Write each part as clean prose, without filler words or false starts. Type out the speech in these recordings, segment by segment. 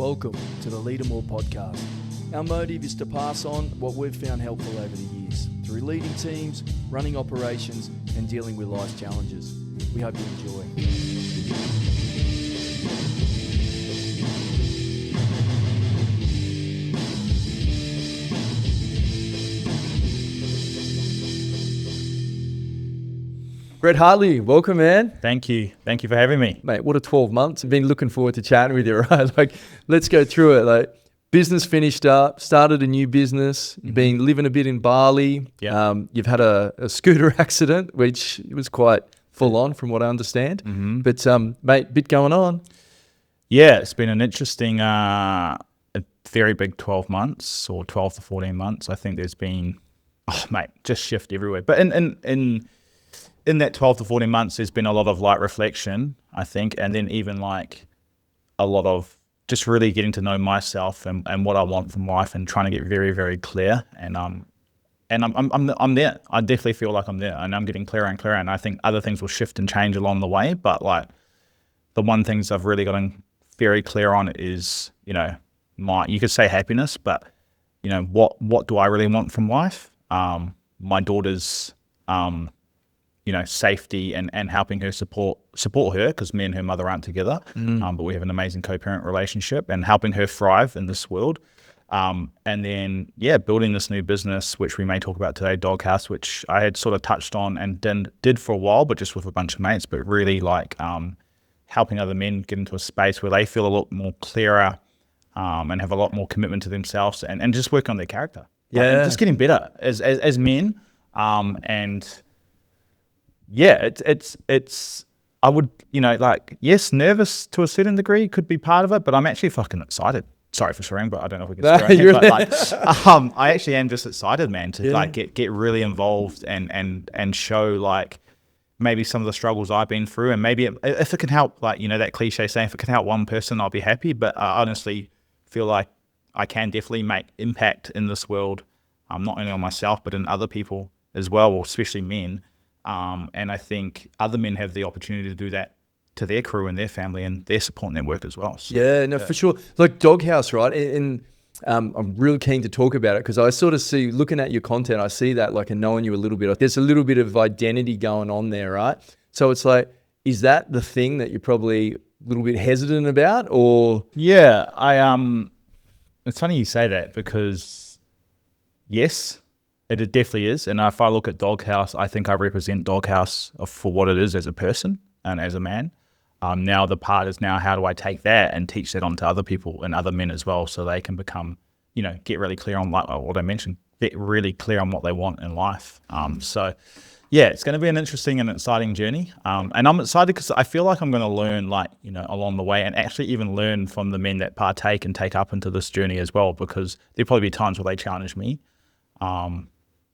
Welcome to the Leader More podcast. Our motive is to pass on what we've found helpful over the years through leading teams, running operations, and dealing with life's challenges. We hope you enjoy. Brett Hartley, welcome, man. Thank you. Thank you for having me. Mate, what a 12 months. I've been looking forward to chatting with you, right? Like, let's go through it. Like, business finished up, started a new business, you've been living a bit in Bali. Yeah. You've had a scooter accident, which was quite full on from what I understand. But, mate, bit going on. Yeah, it's been an interesting, a very big 12 months or 12 to 14 months. I think there's been, just shift everywhere. But in that 12 to 14 months, there's been a lot of like reflection, I think, and then even like a lot of just really getting to know myself and what I want from life and trying to get very, very clear. And I'm there. I definitely feel like I'm there, and I'm getting clearer and clearer. And I think other things will shift and change along the way. But like the one things I've really gotten very clear on is, you could say happiness, but what do I really want from life? My daughter's, safety and helping her support her, because me and her mother aren't together, but we have an amazing co-parent relationship, and helping her thrive in this world. And then, building this new business, which we may talk about today, Daawg Haus, which I had sort of touched on and did for a while, but just with a bunch of mates, but really like helping other men get into a space where they feel a lot more clearer and have a lot more commitment to themselves and just work on their character. And just getting better as men. It's I would, yes, nervous to a certain degree could be part of it, but I'm actually fucking excited. Sorry for swearing, but I don't know if we can swear. But I actually am just excited, man, to get really involved and show like maybe some of the struggles I've been through, and maybe if it can help, that cliche saying, if it can help one person, I'll be happy. But I honestly feel like I can definitely make impact in this world, not only on myself, but in other people as well, or especially men. And I think other men have the opportunity to do that to their crew and their family and their support network as well. So, for sure. Like Daawg Haus, right? And I'm really keen to talk about it, because I sort of see, looking at your content, I see that, like, and knowing you a little bit, there's a little bit of identity going on there, right? So it's like, is that the thing that you're probably a little bit hesitant about, or? Yeah, it's funny you say that, because yes, it definitely is. And if I look at Daawg Haus, I think I represent Daawg Haus for what it is as a person and as a man. Now the part is how do I take that and teach that on to other people and other men as well, so they can become, get really clear on what I mentioned, get really clear on what they want in life. So it's going to be an interesting and exciting journey. And I'm excited because I feel like I'm going to learn along the way, and actually even learn from the men that partake and take up into this journey as well, because there'll probably be times where they challenge me.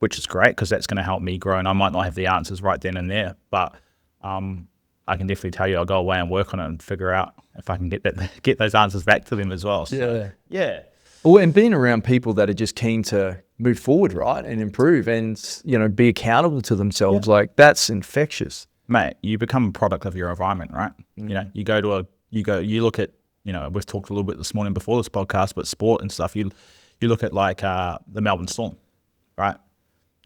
Which is great, because that's going to help me grow, and I might not have the answers right then and there, but I can definitely tell you I'll go away and work on it and figure out if I can get those answers back to them as well. So, yeah. Well, and being around people that are just keen to move forward, right, and improve, and be accountable to themselves, like, that's infectious, mate. You become a product of your environment, right? You look at, we've talked a little bit this morning before this podcast, but sport and stuff. You look at like the Melbourne Storm, right?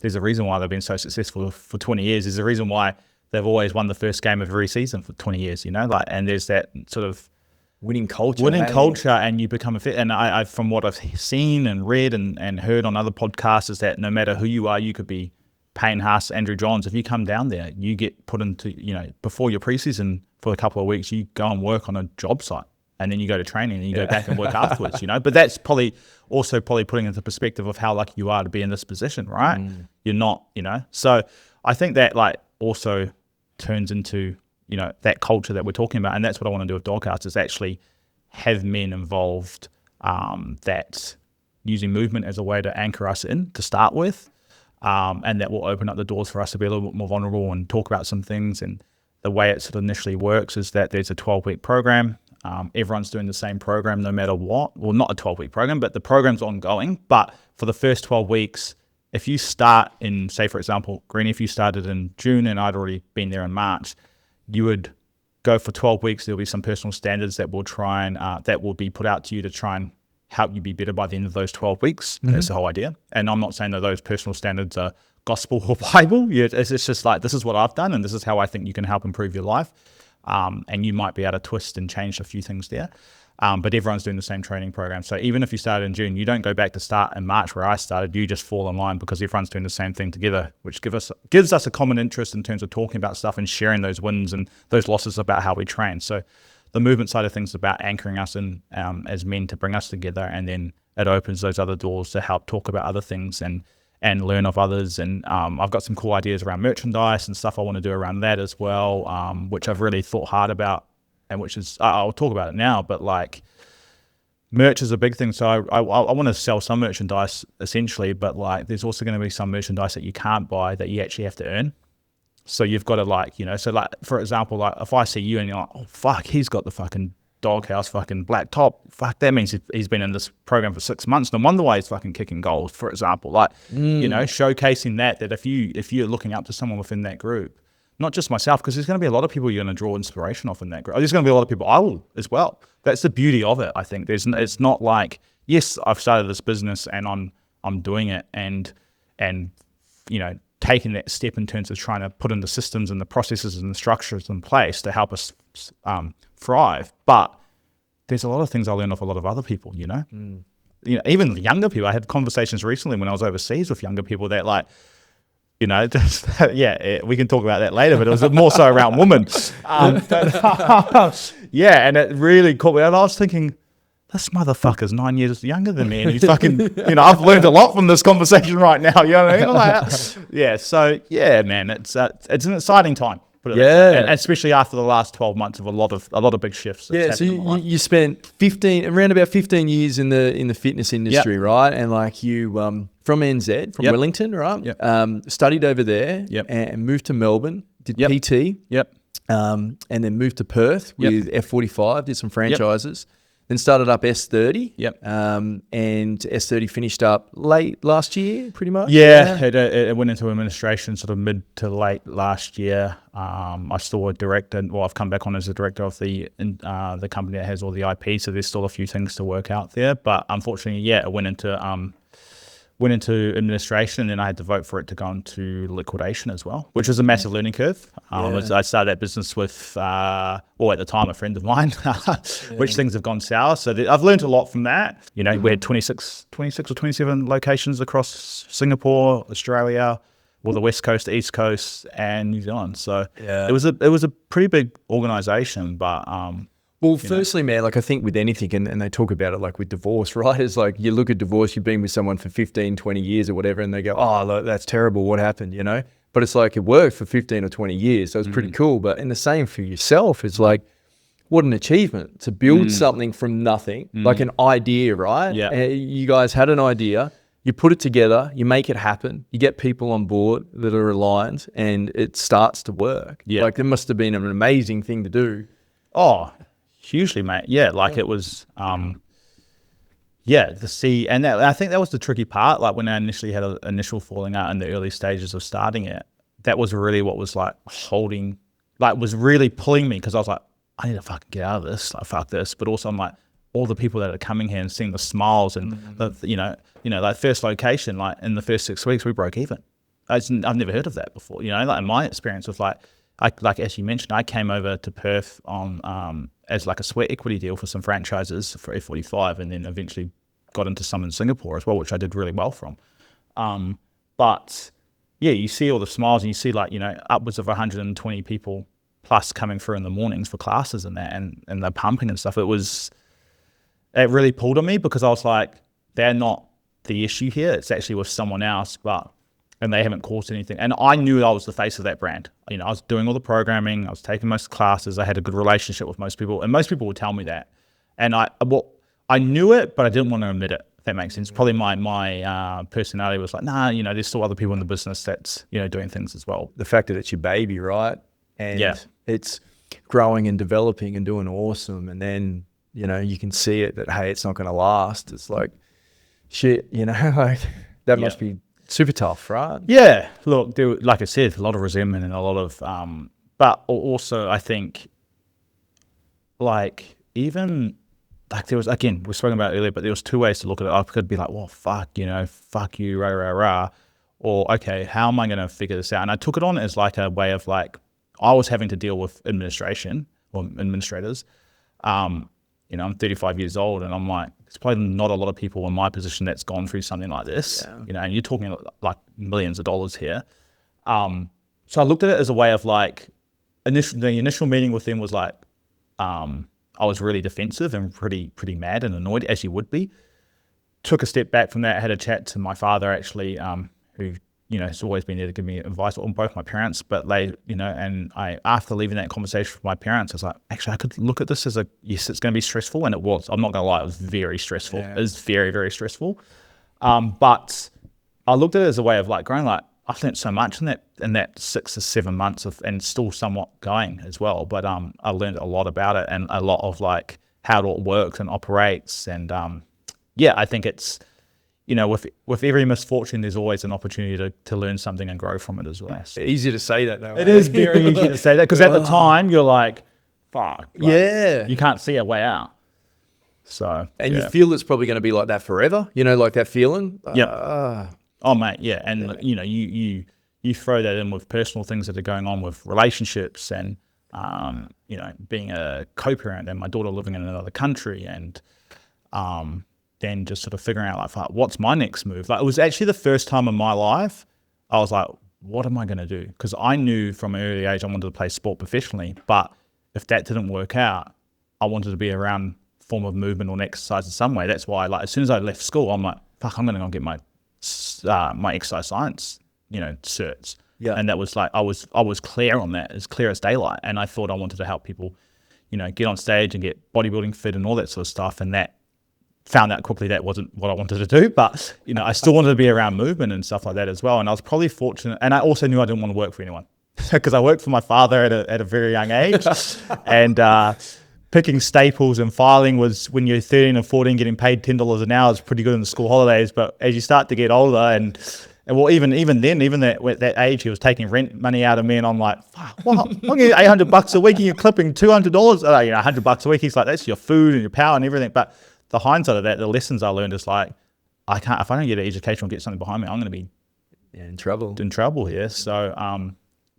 There's a reason why they've been so successful for 20 years. There's a reason why they've always won the first game of every season for 20 years, and there's that sort of winning culture, and you become a fit. And I from what I've seen and read and heard on other podcasts, is that no matter who you are, you could be Payne Haas, Andrew Johns. If you come down there, you get put into, before your preseason for a couple of weeks, you go and work on a job site. And then you go to training and you go back and work afterwards, But that's probably putting into perspective of how lucky you are to be in this position, right? You're not, So I think that also turns into, that culture that we're talking about. And that's what I want to do with Daawg Haus, is actually have men involved that using movement as a way to anchor us in to start with. And that will open up the doors for us to be a little bit more vulnerable and talk about some things. And the way it sort of initially works is that there's a 12-week program. Everyone's doing the same program no matter what. Well, not a 12-week program, but the program's ongoing. But for the first 12 weeks, if you start in, say, for example, Greenie, if you started in June and I'd already been there in March, you would go for 12 weeks. There'll be some personal standards that will try and that will be put out to you to try and help you be better by the end of those 12 weeks. That's the whole idea. And I'm not saying that those personal standards are gospel or Bible. Yeah, it's just like, this is what I've done and this is how I think you can help improve your life. And you might be able to twist and change a few things there. But everyone's doing the same training program. So even if you started in June, you don't go back to start in March where I started. You just fall in line because everyone's doing the same thing together, which gives us a common interest in terms of talking about stuff and sharing those wins and those losses about how we train. So the movement side of things is about anchoring us in as men to bring us together, and then it opens those other doors to help talk about other things and learn of others. And I've got some cool ideas around merchandise and stuff I want to do around that as well, which I've really thought hard about, and which is, I'll talk about it now, but like merch is a big thing. So I want to sell some merchandise essentially, but like there's also going to be some merchandise that you can't buy that you actually have to earn. So you've got to like, so like, for example, like if I see you and you're like, oh, fuck, he's got the fucking Daawg Haus fucking black top. Fuck, that means he's been in this program for 6 months. No wonder why he's fucking kicking goals, for example. Like, showcasing that if you're looking up to someone within that group, not just myself, because there's going to be a lot of people you're going to draw inspiration off in that group. There's going to be a lot of people I will as well. That's the beauty of it, I think. It's not like, yes, I've started this business and I'm doing it and taking that step in terms of trying to put in the systems and the processes and the structures in place to help us thrive. But there's a lot of things I learned off a lot of other people, even the younger people. I had conversations recently when I was overseas with younger people that like, we can talk about that later, but it was more so around women. And it really caught me. And I was thinking, this motherfucker's 9 years younger than me, and he's fucking, I've learned a lot from this conversation right now. You know what I mean? Like, man, it's an exciting time. Put it that way. And especially after the last 12 months of a lot of big shifts. Yeah, so you spent around about 15 years in the fitness industry, right? And like you from NZ, from Wellington, right? Yep. Studied over there, and moved to Melbourne, did PT, and then moved to Perth with F45, did some franchises. Then started up S30, and S30 finished up late last year, pretty much. It went into administration sort of mid to late last year. I still a director. Well, I've come back on as a director of the company that has all the IP, so there's still a few things to work out there. But unfortunately, it went into administration, and then I had to vote for it to go into liquidation as well, which was a massive learning curve. I started that business with, at the time, a friend of mine, which things have gone sour. So I've learned a lot from that. We had 26 or 27 locations across Singapore, Australia, the West Coast, the East Coast, and New Zealand. So it was a pretty big organization, but well, firstly, man, like I think with anything, and they talk about it like with divorce, right? It's like you look at divorce, you've been with someone for 15, 20 years or whatever, and they go, oh, look, that's terrible. What happened, But it's like it worked for 15 or 20 years, so it's pretty cool. But in the same for yourself, it's like, what an achievement to build something from nothing, like an idea, right? Yeah. You guys had an idea, you put it together, you make it happen, you get people on board that are aligned, and it starts to work. Yeah. Like it must have been an amazing thing to do. Oh, hugely, mate. It was, to see, and I think that was the tricky part. Like when I initially had an initial falling out in the early stages of starting it, that was really what was like was really pulling me, because I was like, I need to fucking get out of this. Like, fuck this. But also I'm like, all the people that are coming here and seeing the smiles and like first location, like in the first 6 weeks, we broke even. I've never heard of that before. Like in my experience with like as you mentioned, I came over to Perth on as like a sweat equity deal for some franchises for F45, and then eventually got into some in Singapore as well, which I did really well from. You see all the smiles, and you see like, upwards of 120 people plus coming through in the mornings for classes and that, and they're pumping and stuff. It really pulled on me, because I was like, they're not the issue here. It's actually with someone else, and they haven't caused anything. And I knew I was the face of that brand. I was doing all the programming, I was taking most classes, I had a good relationship with most people, and most people would tell me that. And I knew it, but I didn't want to admit it, if that makes sense. Probably my personality was like, nah, there's still other people in the business that's, doing things as well. The fact that it's your baby, right? And it's growing and developing and doing awesome. And then, you can see it that, hey, it's not going to last. It's like, shit, like that must be super tough, right? Yeah. Look, like I said, a lot of resentment and a lot of, but also I think like even like there was, again, we spoke about it earlier, but there was two ways to look at it. I could be like, well, fuck you, rah, rah, rah. Or, okay, how am I going to figure this out? And I took it on as like a way of like, I was having to deal with administration or administrators. I'm 35 years old, and I'm like, there's probably not a lot of people in my position that's gone through something like this, and you're talking like millions of dollars here. So I looked at it as a way of like, the initial meeting with them was like, I was really defensive and pretty mad and annoyed, as you would be. Took a step back from that, had a chat to my father actually, who has always been there to give me advice, on both my parents, but they, and I, after leaving that conversation with my parents, I was like, actually, I could look at this as yes, it's going to be stressful, and it was. I'm not going to lie, it was very stressful. Yeah. It was very, very stressful. But I looked at it as a way of like growing, like, I've learned so much in that 6 to 7 months and still somewhat going as well. But I learned a lot about it, and a lot of like how it all works and operates. And I think it's, with every misfortune, there's always an opportunity to learn something and grow from it as well. Easy to say that though. It is very easy to say that, because at the time you're like, fuck. Like, you can't see a way out. So. And you feel it's probably going to be like that forever, like that feeling? Yeah. Oh, mate, yeah. And, you throw that in with personal things that are going on with relationships and, being a co-parent and my daughter living in another country, and then just sort of figuring out like, what's my next move? Like, it was actually the first time in my life I was like, what am I going to do? Because I knew from an early age I wanted to play sport professionally, but if that didn't work out, I wanted to be around form of movement or exercise in some way. That's why, like, as soon as I left school, I'm like, fuck, I'm going to go and get my exercise science, certs. Yeah. And that was like, I was clear on that, as clear as daylight. And I thought I wanted to help people, get on stage and get bodybuilding fit and all that sort of stuff. And that found out quickly that wasn't what I wanted to do, but I still wanted to be around movement and stuff like that as well. And I was probably fortunate, and I also knew I didn't want to work for anyone, because I worked for my father at a very young age, and picking staples and filing was, when you're 13 and 14, getting paid $10 an hour is pretty good in the school holidays. But as you start to get older, and well, even then, at that age, he was taking rent money out of me, and I'm like, well, I'm getting $800 a week, and you're clipping $200, $100 a week. He's like, that's your food and your power and everything. But the hindsight of that, the lessons I learned is like, if I don't get an education or get something behind me, I'm going to be in trouble here. So,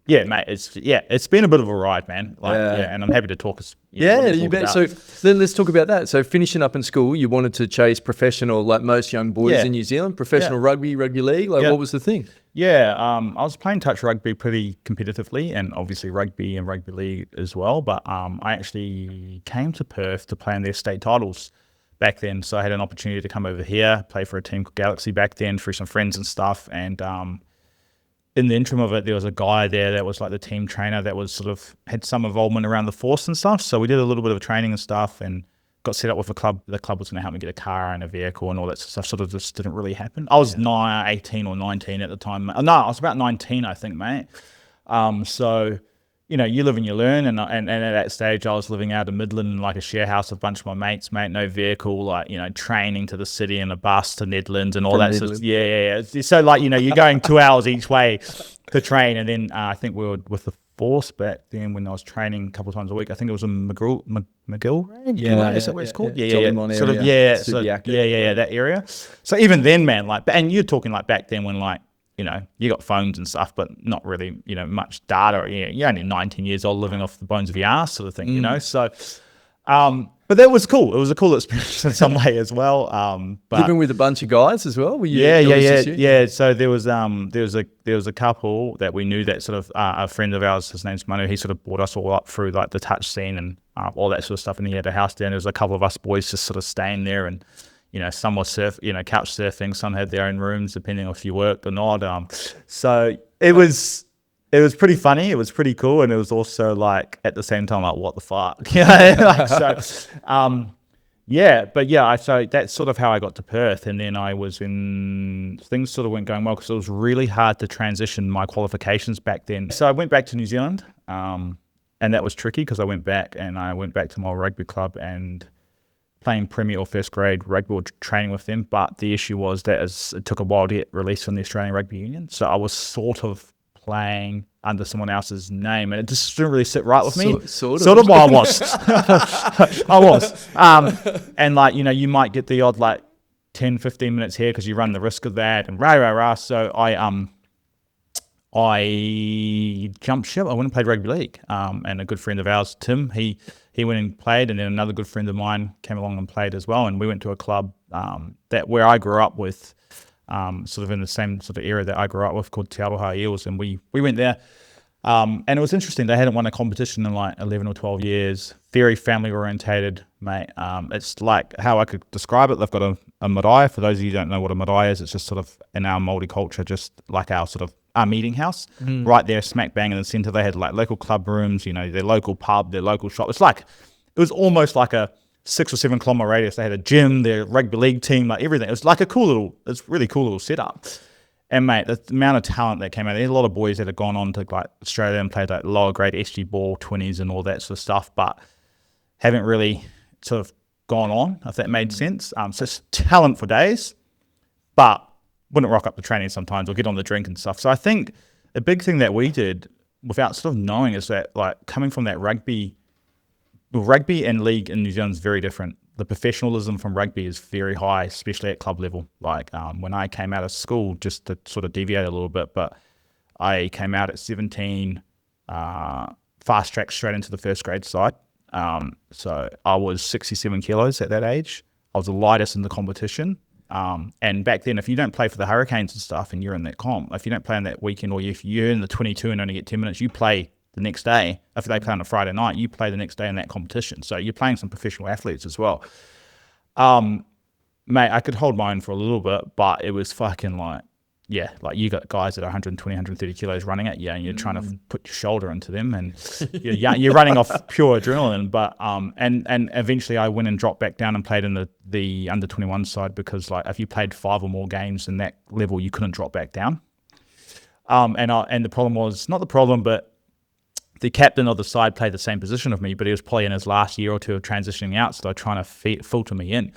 mate, it's been a bit of a ride, man. And I'm happy to talk. You bet. So then let's talk about that. So finishing up in school, you wanted to chase professional, like most young boys in New Zealand, professional rugby league. Like, what was the thing? Yeah, I was playing touch rugby pretty competitively, and obviously rugby and rugby league as well. But I actually came to Perth to play in their state titles back then. So I had an opportunity to come over here, play for a team called Galaxy back then, through some friends and stuff. And in the interim of it, there was a guy there that was like the team trainer that was sort of had some involvement around the force and stuff. So we did a little bit of training and stuff, and got set up with a club. The club was going to help me get a car and a vehicle and all that stuff. Sort of just didn't really happen. I was 18 or 19 at the time. No, I was about 19, I think, mate. So, you live and you learn. And at that stage, I was living out of Midland in like a share house with a bunch of my mates, mate. No vehicle, like, training to the city in a bus to Nedlands and all that sort of, yeah. So like, you're going 2 hours each way to train. And then I think we were with the force back then when I was training a couple of times a week. I think it was in McGill. Is that what it's called? Yeah. Sort of, that area. So even then, man, like, and you're talking like back then when like, you got phones and stuff, but not really, much data. You're only 19 years old, living off the bones of your ass, sort of thing, So, but that was cool. It was a cool experience in some way as well. But living with a bunch of guys as well. Were you, yeah. So there was a couple that we knew that sort of a friend of ours. His name's Manu. He sort of brought us all up through like the touch scene and all that sort of stuff. And he had a house there. And there was a couple of us boys just sort of staying there and. Some were couch surfing, some had their own rooms, depending on if you worked or not. So it was pretty funny. It was pretty cool. And it was also like, at the same time, like, what the fuck? So that's sort of how I got to Perth. And then things sort of weren't going well because it was really hard to transition my qualifications back then. So I went back to New Zealand, and that was tricky because I went back to my rugby club and playing Premier or first grade rugby or training with them, but the issue was that it took a while to get released from the Australian Rugby Union. So I was sort of playing under someone else's name, and it just didn't really sit right with me. Sort of. Well, I was. I was. And like, you know, you might get the odd like 10, 15 minutes here because you run the risk of that, and rah. So I jumped ship. I went and played rugby league. And a good friend of ours, Tim, he went and played, and then another good friend of mine came along and played as well. And we went to a club that where I grew up with, sort of in the same sort of area that I grew up with, called Daawg Haus, and we went there. And it was interesting. They hadn't won a competition in like 11 or 12 years. Very family orientated, mate. It's like how I could describe it. They've got a marae. For those of you who don't know what a marae is, it's just sort of in our Māori culture, just like our meeting house, right there, smack bang in the center. They had like local club rooms, you know, their local pub, their local shop. It was almost like a 6 or 7 kilometer radius. They had a gym, their rugby league team, like everything. It was like it's really cool little setup. And mate, the amount of talent that came out, there's a lot of boys that had gone on to like Australia and played like lower grade SG ball, 20s and all that sort of stuff, but haven't really sort of gone on, if that made sense. So it's talent for days, but wouldn't rock up the training sometimes or get on the drink and stuff. So I think a big thing that we did without sort of knowing is that, like, coming from that rugby and league in New Zealand is very different. The professionalism from rugby is very high, especially at club level. Like when I came out of school, just to sort of deviate a little bit, but I came out at 17, fast tracked straight into the first grade side. So I was 67 kilos at that age. I was the lightest in the competition. And back then, if you don't play for the Hurricanes and stuff and you're in that comp, if you don't play on that weekend, or if you're in the 22 and only get 10 minutes, you play the next day. If they play on a Friday night, you play the next day in that competition. So you're playing some professional athletes as well. Mate, I could hold my own for a little bit, but it was fucking like, yeah, like you got guys that are 120, 130 kilos running at you, and you're trying to put your shoulder into them, and you're running off pure adrenaline. But and eventually I went and dropped back down and played in the under 21 side, because like if you played 5 or more games in that level, you couldn't drop back down. And the problem was, not the problem, but the captain of the side played the same position of me, but he was probably in his last year or two of transitioning out, so they're trying to filter me in.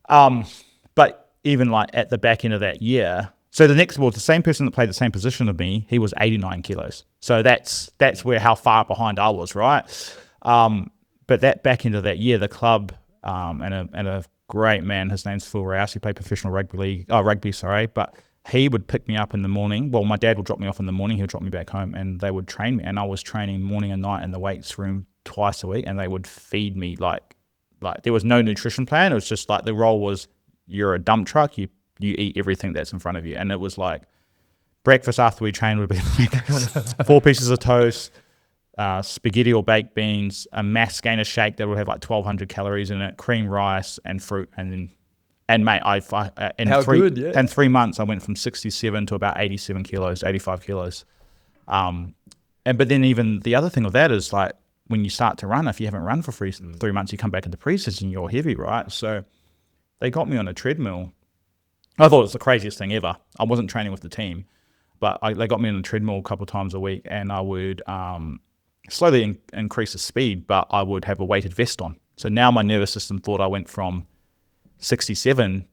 But even like at the back end of that year, so the same person that played the same position of me, he was 89 kilos. So that's where how far behind I was, right? But that back end of that year, the club and a great man, his name's Phil Rouse, he played professional rugby, but he would pick me up in the morning. Well, my dad would drop me off in the morning, he'll drop me back home, and they would train me. And I was training morning and night in the weights room twice a week, and they would feed me like there was no nutrition plan. It was just like the role was, you're a dump truck, you eat everything that's in front of you. And it was like breakfast after we trained would be like 4 pieces of toast, spaghetti or baked beans, a mass gainer shake that would have like 1,200 calories in it, cream rice and fruit. And mate, in 3 months I went from 67 to about 87 kilos, 85 kilos. But then even the other thing of that is, like, when you start to run, if you haven't run for 3 months, you come back into pre-season, you're heavy, right? So they got me on a treadmill. I thought it was the craziest thing ever. I wasn't training with the team, but they got me on a treadmill a couple of times a week, and I would slowly increase the speed, but I would have a weighted vest on. So now my nervous system thought I went from 67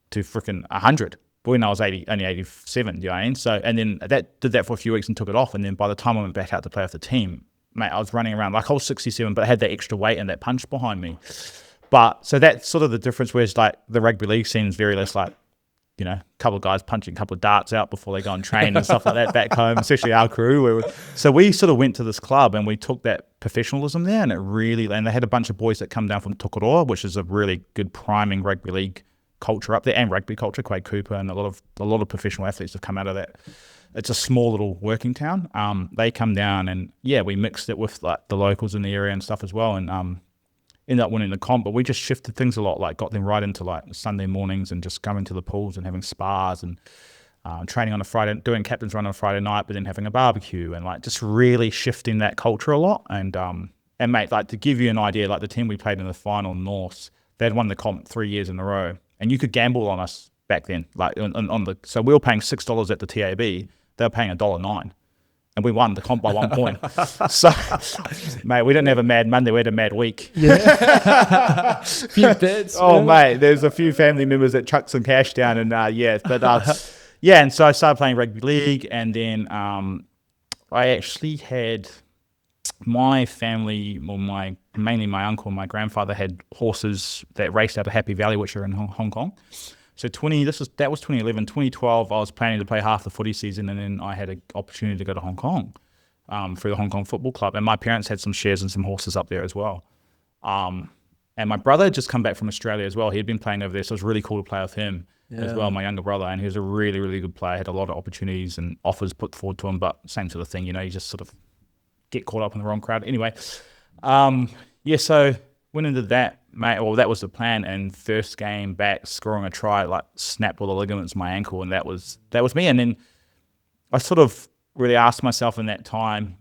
to freaking 100. But when I was only 87, you know what I mean? So, and then did that for a few weeks and took it off. And then by the time I went back out to play with the team, mate, I was running around like I was 67, but I had that extra weight and that punch behind me. But so that's sort of the difference, whereas like the rugby league scene is very less like, you know, a couple of guys punching a couple of darts out before they go and train and stuff like that back home, especially our crew. So we sort of went to this club and we took that professionalism there, and and they had a bunch of boys that come down from Tokoroa, which is a really good priming rugby league culture up there, and rugby culture. Quade Cooper and a lot of professional athletes have come out of that. It's a small little working town. They come down, and yeah, we mixed it with like the locals in the area and stuff as well, and ended up winning the comp. But we just shifted things a lot, like got them right into like Sunday mornings and just going to the pools and having spas and training on a Friday, doing captain's run on a Friday night, but then having a barbecue, and like just really shifting that culture a lot. And mate, like to give you an idea, like the team we played in the final, Norse, they'd won the comp 3 years in a row, and you could gamble on us back then. Like so we were paying $6 at the TAB, they were paying $1.09. And we won the comp by 1 point. So, mate, we didn't have a mad Monday, we had a mad week. Yeah. Few bets. Oh, mate, there's a few family members that chucked some cash down, and yeah. But yeah, and so I started playing rugby league, and then I actually had my family, or mainly my uncle and my grandfather had horses that raced out of Happy Valley, which are in Hong Kong. So that was 2011. 2012, I was planning to play half the footy season, and then I had an opportunity to go to Hong Kong through the Hong Kong Football Club, and my parents had some shares and some horses up there as well. And my brother had just come back from Australia as well. He had been playing over there, so it was really cool to play with him as well, my younger brother. And he was a really, really good player. Had a lot of opportunities and offers put forward to him, but same sort of thing, you just sort of get caught up in the wrong crowd. Anyway, so went into that, mate. Well, that was the plan. And first game back, scoring a try, like snapped all the ligaments in my ankle, and that was me. And then I sort of really asked myself in that time,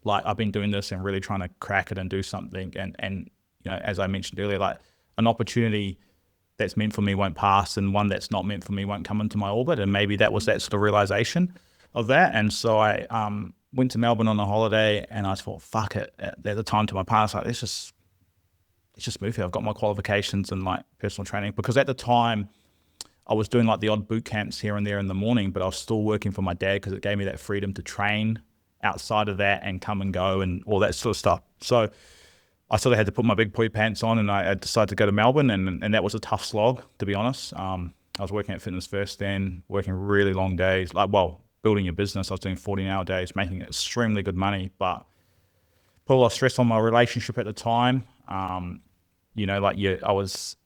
like I've been doing this and really trying to crack it and do something. And as I mentioned earlier, like an opportunity that's meant for me won't pass, and one that's not meant for me won't come into my orbit. And maybe that was that sort of realization of that. And so I went to Melbourne on a holiday, and I thought, fuck it. At the time, to my partner, like, let's just move here. I've got my qualifications and like personal training, because at the time I was doing like the odd boot camps here and there in the morning, but I was still working for my dad because it gave me that freedom to train outside of that and come and go and all that sort of stuff. So I sort of had to put my big boy pants on, and I decided to go to Melbourne, and that was a tough slog, to be honest. I was working at Fitness First then, working really long days, building your business. I was doing 14-hour days, making extremely good money, but put a lot of stress on my relationship at the time. I was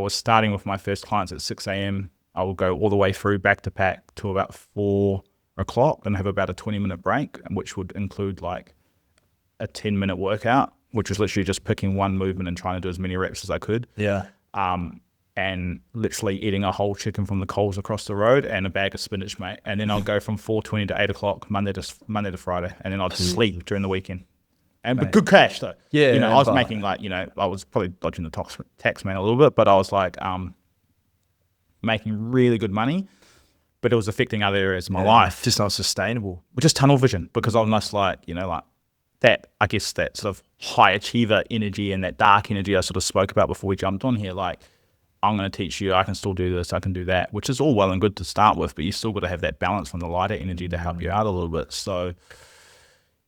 starting with my first clients at 6 a.m. I would go all the way through back to back to about 4 o'clock and have about a 20-minute break, which would include like a 10-minute workout, which was literally just picking one movement and trying to do as many reps as I could. Yeah. And literally eating a whole chicken from the Coles across the road and a bag of spinach, mate. And then I'll go from 4:20 to 8 o'clock Monday to Friday, and then I'd sleep during the weekend. But good cash though. Yeah. I was making I was probably dodging the tax man a little bit, but I was like making really good money, but it was affecting other areas of my life. Just not sustainable. Just tunnel vision, because I'm just like that, I guess that sort of high achiever energy and that dark energy I sort of spoke about before we jumped on here, like, I'm going to teach you, I can still do this, I can do that, which is all well and good to start with, but you still got to have that balance from the lighter energy to help you out a little bit. So,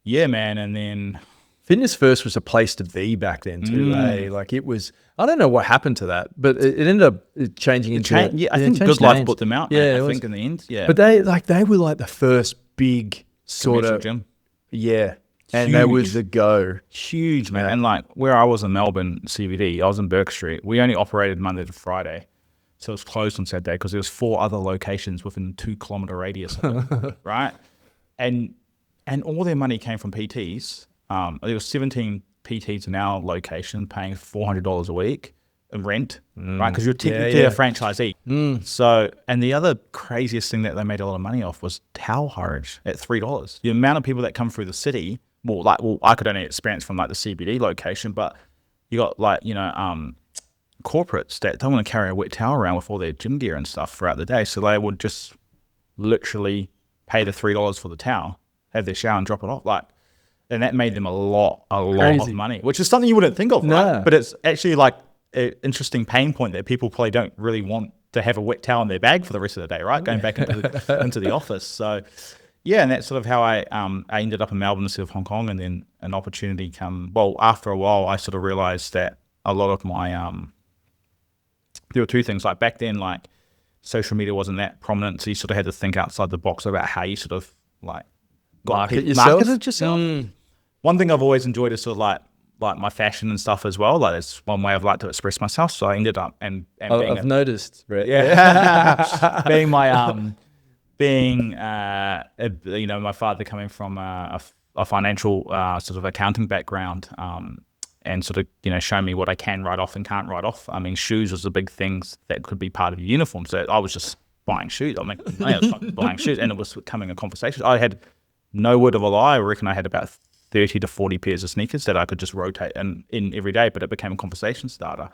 yeah, man. And then Fitness First was a place to be back then too. Like it was, I don't know what happened to that, but it ended up changing into I think Good Life put them out. Yeah, I think in the end. Yeah, but they were like the first big sort of gym. Yeah. And that was the go. Huge, man. Yeah. And like where I was in Melbourne CBD, I was in Burke Street. We only operated Monday to Friday. So it was closed on Saturday because there was 4 other locations within 2-kilometer radius of it, right? And all their money came from PTs. There was 17 PTs in our location paying $400 a week in rent, right? Because you're technically a franchisee. So, and the other craziest thing that they made a lot of money off was towel hires at $3. The amount of people that come through the city, I could only experience from like the CBD location, but you got corporates that don't want to carry a wet towel around with all their gym gear and stuff throughout the day. So they would just literally pay the $3 for the towel, have their shower and drop it off. And that made them a lot of money, which is something you wouldn't think of, right? But it's actually like an interesting pain point that people probably don't really want to have a wet towel in their bag for the rest of the day, right? Going back into the office. So yeah, and that's sort of how I ended up in Melbourne instead of Hong Kong, and then an opportunity after a while, I sort of realized that a lot of my, there were 2 things, like back then, like social media wasn't that prominent. So you sort of had to think outside the box about how you sort of like marketed yourself. One thing I've always enjoyed is sort of like my fashion and stuff as well. Like that's one way I've liked to express myself. So I ended up I've noticed, right? Yeah, being my father coming from a financial sort of accounting background, and sort of show me what I can write off and can't write off. I mean, shoes was a big thing that could be part of your uniform. So I was just buying shoes. I was buying shoes, and it was becoming a conversation. I had no word of a lie. I reckon I had about 30 to 40 pairs of sneakers that I could just rotate in every day, but it became a conversation starter.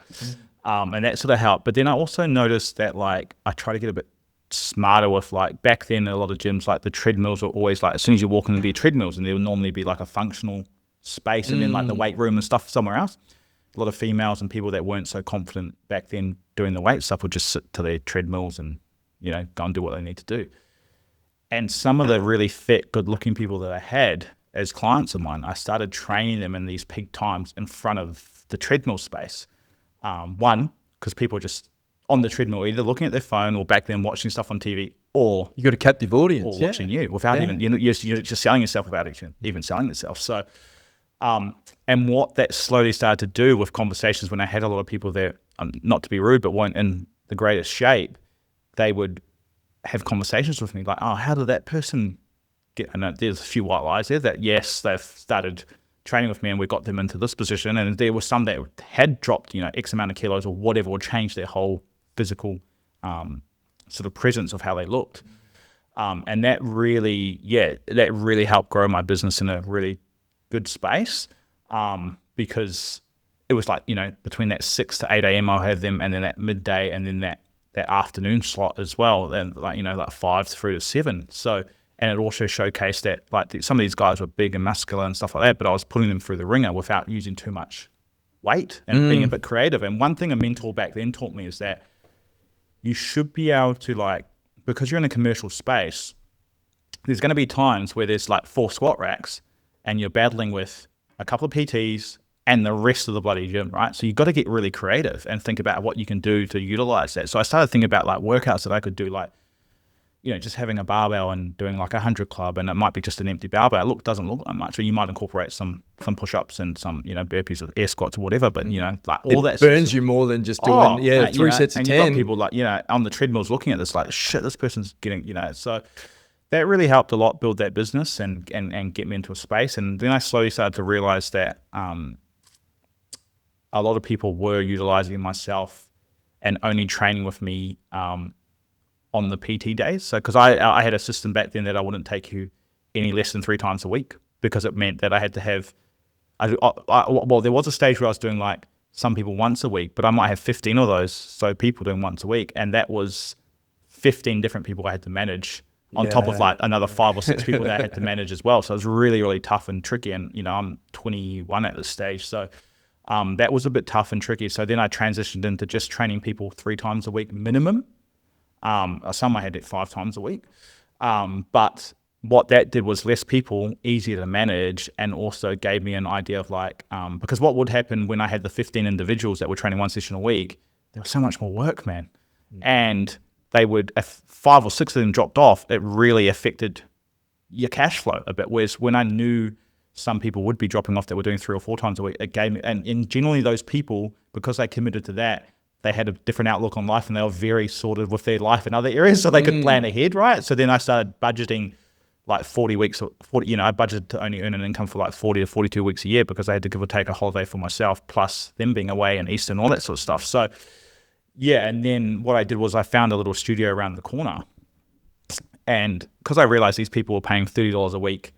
And that sort of helped. But then I also noticed that like I try to get a bit smarter with, like, back then a lot of gyms, like the treadmills were always like, as soon as you walk into the treadmills, and there would normally be like a functional space and then like the weight room and stuff somewhere else. A lot of females and people that weren't so confident back then doing the weight stuff would just sit to their treadmills and go and do what they need to do. And some of the really fit, good-looking people that I had as clients of mine, I started training them in these peak times in front of the treadmill space. One, because people are just on the treadmill, either looking at their phone or back then watching stuff on TV, or You got a captive audience. or watching you without even, you're just selling yourself without even selling yourself. So, and what that slowly started to do with conversations when I had a lot of people there, not to be rude, but weren't in the greatest shape, they would have conversations with me like, oh, how did that person get, I know there's a few white lies there that yes, they've started training with me and we got them into this position, and there were some that had dropped, X amount of kilos or whatever, or changed their whole physical sort of presence of how they looked. And that really helped grow my business in a really good space, because it was like, between that 6 to 8 a.m. I'll have them, and then that midday, and then that afternoon slot as well, and like 5 through to 7. So, and it also showcased that like some of these guys were big and muscular and stuff like that, but I was putting them through the ringer without using too much weight and being a bit creative. And one thing a mentor back then taught me is that you should be able to, because you're in a commercial space, there's going to be times where there's like 4 squat racks and you're battling with a couple of PTs and the rest of the bloody gym, right? So you've got to get really creative and think about what you can do to utilize that. So I started thinking about like workouts that I could do, like, just having a barbell and doing like 100 club, and it might be just an empty barbell. Doesn't look like much, or you might incorporate some push-ups and some, burpees or air squats or whatever, but like all that burns you more than just doing 3 sets of and 10. You've got people like, on the treadmills looking at this like, shit, this person's getting, so that really helped a lot build that business and get me into a space. And then I slowly started to realize that a lot of people were utilizing myself and only training with me on the PT days. So, because I had a system back then that I wouldn't take you any less than 3 times a week, because it meant that I had to have, well, there was a stage where I was doing like some people once a week, but I might have 15 of those. So people doing once a week. And that was 15 different people I had to manage on top of like another 5 or 6 people that I had to manage as well. So it was really, really tough and tricky. And, I'm 21 at this stage. So that was a bit tough and tricky. So then I transitioned into just training people 3 times a week minimum. Some I had it 5 times a week. But what that did was less people, easier to manage, and also gave me an idea of like, because what would happen when I had the 15 individuals that were training 1 session a week, there was so much more work, man. And they would, if 5 or 6 of them dropped off, it really affected your cash flow a bit. Whereas when I knew some people would be dropping off that were doing 3 or 4 times a week, it gave me, and generally those people, because they committed to that, they had a different outlook on life, and they were very sorted with their life in other areas, so they could plan ahead, right? So then I started budgeting like 40 weeks, I budgeted to only earn an income for like 40 to 42 weeks a year, because I had to give or take a holiday for myself, plus them being away and Easter and all that sort of stuff. So yeah, and then what I did was I found a little studio around the corner, and because I realized these people were paying $30 a week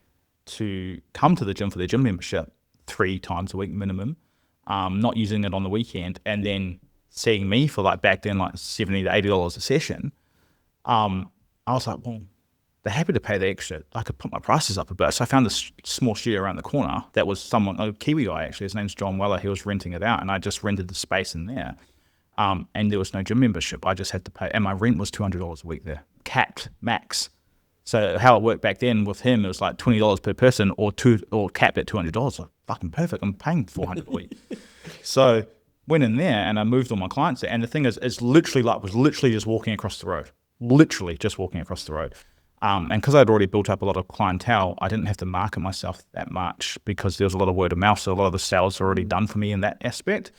to come to the gym for their gym membership 3 times a week minimum, not using it on the weekend, and then seeing me for like back then like $70 to $80 a session, I was like, well, they're happy to pay the extra. I could put my prices up a bit. So I found this small studio around the corner that was a Kiwi guy actually. His name's John Weller. He was renting it out, and I just rented the space in there. And there was no gym membership. I just had to pay, and my rent was $200 a week there, capped max. So how it worked back then with him, it was like $20 per person, or capped at $200. Like, fucking perfect. I'm paying $400 a week. So went in there and I moved all my clients there. And the thing is, was literally just walking across the road. Literally just walking across the road. And because I'd already built up a lot of clientele, I didn't have to market myself that much, because there was a lot of word of mouth. So a lot of the sales are already done for me in that aspect.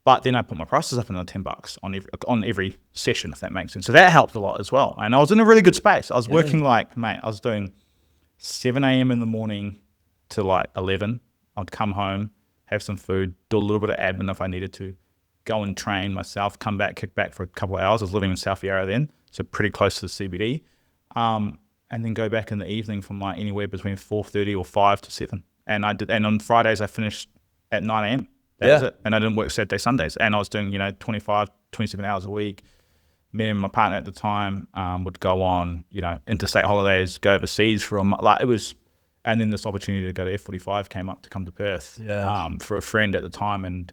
But then I put my prices up another $10 on every session, if that makes sense. So that helped a lot as well. And I was in a really good space. I was working I was doing 7 a.m. in the morning to like 11. I'd come home, have some food, do a little bit of admin if I needed to, go and train myself, come back, kick back for a couple of hours. I was living in South Yarra then, so pretty close to the CBD. And then go back in the evening from like anywhere between 4:30 or 5 to 7. And on Fridays I finished at 9 a.m. That was it. And I didn't work Saturday, Sundays. And I was doing, 25, 27 hours a week. Me and my partner at the time would go on, interstate holidays, go overseas and then this opportunity to go to F45 came up to come to Perth for a friend at the time. And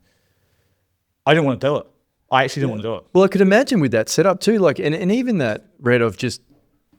I didn't want to do it. I actually didn't want to do it. Well, I could imagine with that setup too, like, and even that, Red, of just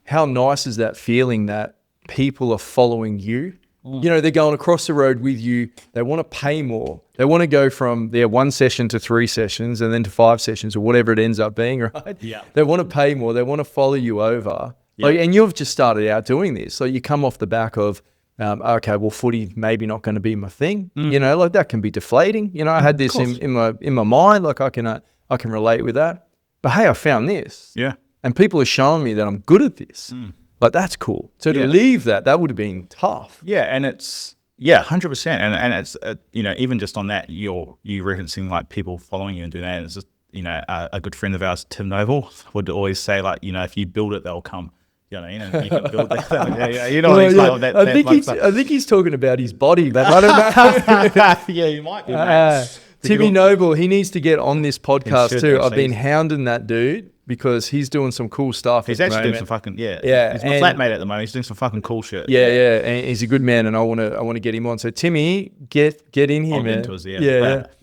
how nice is that feeling that people are following you? You know, they're going across the road with you. They want to pay more. They want to go from their 1 session to 3 sessions and then to 5 sessions or whatever it ends up being, right? Yeah. They want to pay more. They want to follow you over. Yeah. Like, and you've just started out doing this. So you come off the back of, okay, well, footy maybe not going to be my thing. You know, like that can be deflating. You know, I had this in my mind. Like I can relate with that. But hey, I found this. Yeah. And people are showing me that I'm good at this. Like that's cool. So to leave that would have been tough. Yeah, and it's 100%, and it's you know, even just on that, you referencing like people following you and doing that. It's just, you know, a good friend of ours, Tim Noble, would always say like, you know, if you build it, they'll come. You know, you can build that. You know, what he's like, that, I think he's talking about his body, but I don't know. Yeah, you might be. Mate. Timmy Noble, he needs to get on this podcast too. I've been hounding that dude because he's doing some cool stuff. He's actually doing some fucking He's my flatmate at the moment. He's doing some fucking cool shit. Yeah, and he's a good man, and I want to get him on. So Timmy, get in here, man. Into us,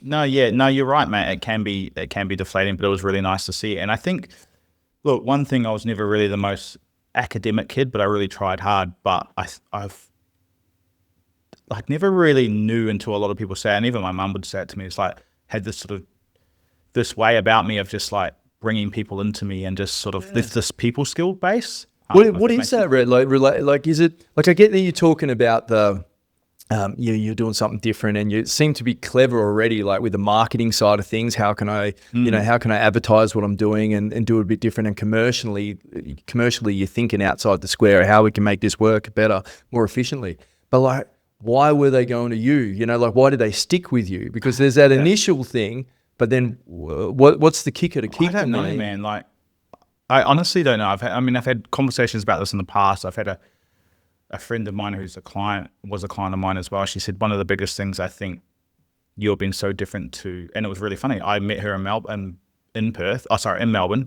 No, you're right, mate. It can be deflating, but it was really nice to see. And I think, look, one thing, I was never really the most academic kid, but I really tried hard. But I've like never really knew until a lot of people say, and even my mum would say it to me. It's like had this sort of this way about me of just like bringing people into me and just sort of this people skill base. What is that, Red? Like, is it like I get that you're talking about the you're doing something different and you seem to be clever already, like with the marketing side of things. How can I, how can I advertise what I'm doing and do it a bit different? And commercially you're thinking outside the square, how we can make this work better, more efficiently. But like, why were they going to you? You know, like why did they stick with you? Because there's that initial thing, but then what's the kicker to keep them? I don't know, man. Like, I honestly don't know. I've had conversations about this in the past. I've had a friend of mine who's was a client of mine as well. She said one of the biggest things, I think you've been so different to, and it was really funny. I met her in Melbourne.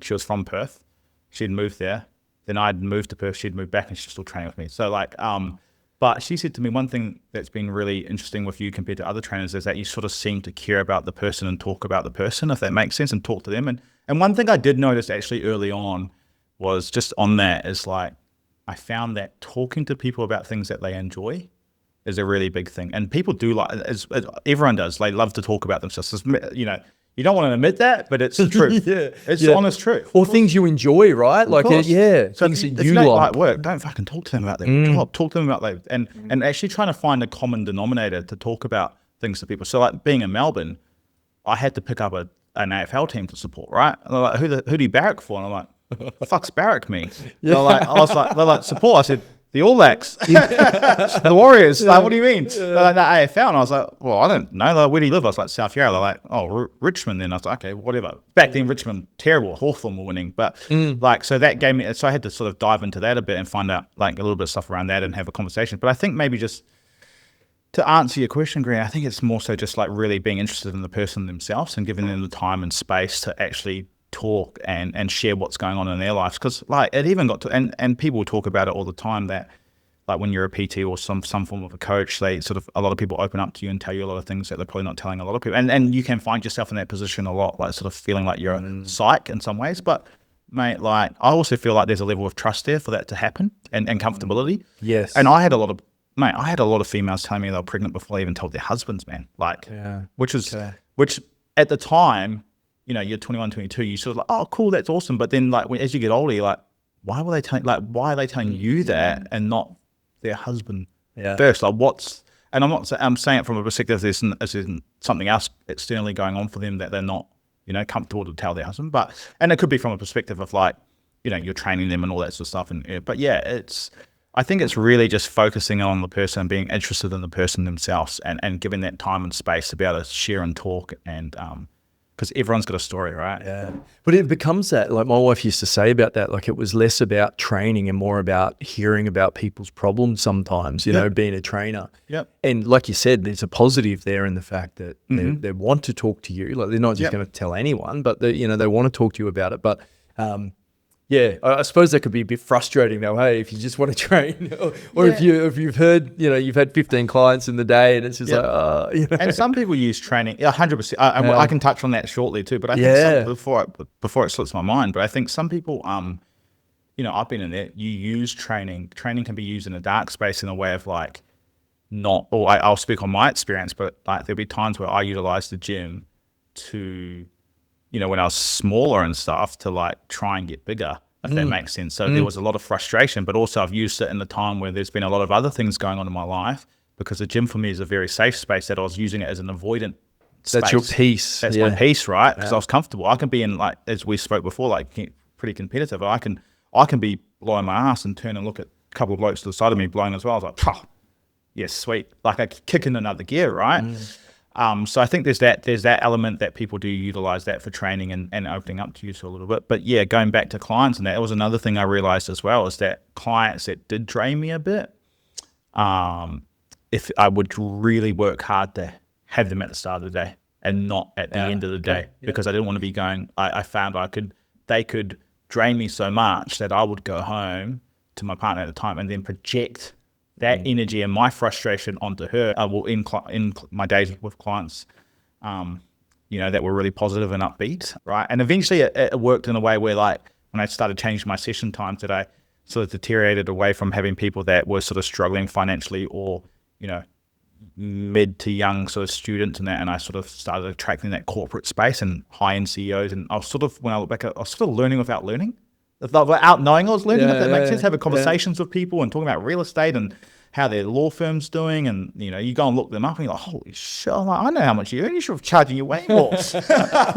She was from Perth. She'd moved there. Then I'd moved to Perth. She'd moved back, and she's still training with me. So like, but she said to me, one thing that's been really interesting with you compared to other trainers is that you sort of seem to care about the person and talk about the person, if that makes sense, and talk to them. And one thing I did notice actually early on was just on that is like, I found that talking to people about things that they enjoy is a really big thing. And people do like, as everyone does, they love to talk about themselves. You know, you don't want to admit that, but it's true. It's honest truth. Or things you enjoy, right? Like, so things if that you you don't like. like work, don't fucking talk to them about their job. Talk to them about their, and actually trying to find a common denominator to talk about things to people. So like being in Melbourne, I had to pick up an AFL team to support, right? And they're like, who do you barrack for? And I'm like, the fuck's barrack me? They're like, support. I said, the All Blacks, the Warriors. Like, what do you mean? They're like, the AFL. And I was like, well, I don't know. Like, where do you live? I was like, South Yarra. They're like, oh, Richmond. Then I was like, okay, whatever. Back then, Richmond, terrible. Hawthorn were winning. But like, so that gave me, so I had to sort of dive into that a bit and find out like a little bit of stuff around that and have a conversation. But I think maybe just to answer your question, Grant, I think it's more so just like really being interested in the person themselves and giving them the time and space to actually talk and share what's going on in their lives. Because like it even got to, and people talk about it all the time that like when you're a PT or some form of a coach, they sort of, a lot of people open up to you and tell you a lot of things that they're probably not telling a lot of people. And you can find yourself in that position a lot, like sort of feeling like you're a psych in some ways. But mate, like I also feel like there's a level of trust there for that to happen and comfortability. Yes. And I had a lot of females telling me they were pregnant before they even told their husbands, man. Like, which at the time, you know, you're 21, 22, you sort of like, oh, cool, that's awesome. But then like as you get older, you're like, why are they telling you that and not their husband first? Like I'm saying it from a perspective, there's something else externally going on for them that they're not, you know, comfortable to tell their husband. And it could be from a perspective of like, you know, you're training them and all that sort of stuff. But yeah, I think it's really just focusing on the person and being interested in the person themselves and giving that time and space to be able to share and talk and, because everyone's got a story, right? Yeah. But it becomes that, like my wife used to say about that, like it was less about training and more about hearing about people's problems sometimes, you know, being a trainer. Yep. And like you said, there's a positive there in the fact that they want to talk to you. Like they're not just going to tell anyone, but they want to talk to you about it. But I suppose that could be a bit frustrating though. Hey, if you just want to train, or if you've heard, you know, you've had 15 clients in the day, and it's just like, you know. And some people use training, 100%. I can touch on that shortly too. But I think before it slips my mind. But I think some people, I've been in there. You use training. Training can be used in a dark space in a way of like I'll speak on my experience, but like there'll be times where I utilize the gym to, when I was smaller and stuff, to like try and get bigger, if that makes sense. So there was a lot of frustration, but also I've used it in the time where there's been a lot of other things going on in my life, because the gym for me is a very safe space that I was using it as an avoidant space. That's your peace. That's my peace, right? Because I was comfortable. I can be in, like, as we spoke before, like pretty competitive. I can be blowing my ass and turn and look at a couple of blokes to the side of me blowing as well. I was like, yes, sweet. Like I kick in another gear, right? So I think there's that element that people do utilize that for training and opening up to you a little bit. But yeah, going back to clients, and that was another thing I realized as well, is that clients that did drain me a bit, if I would really work hard to have them at the start of the day and not at the end of the day, because I didn't want to be going, I found they could drain me so much that I would go home to my partner at the time and then project that energy and my frustration onto her. In my days with clients, that were really positive and upbeat, right? And eventually it worked in a way where, like, when I started changing my session times, that I sort of deteriorated away from having people that were sort of struggling financially or, mid to young sort of students and that, and I sort of started attracting that corporate space and high-end CEOs. And I was sort of, when I look back, I was sort of learning without learning. Without knowing I was learning, if that makes sense, having conversations with people and talking about real estate and how their law firm's doing, and you go and look them up and you're like, holy shit, I'm like, I know how much you earn, you should have charging you way more. You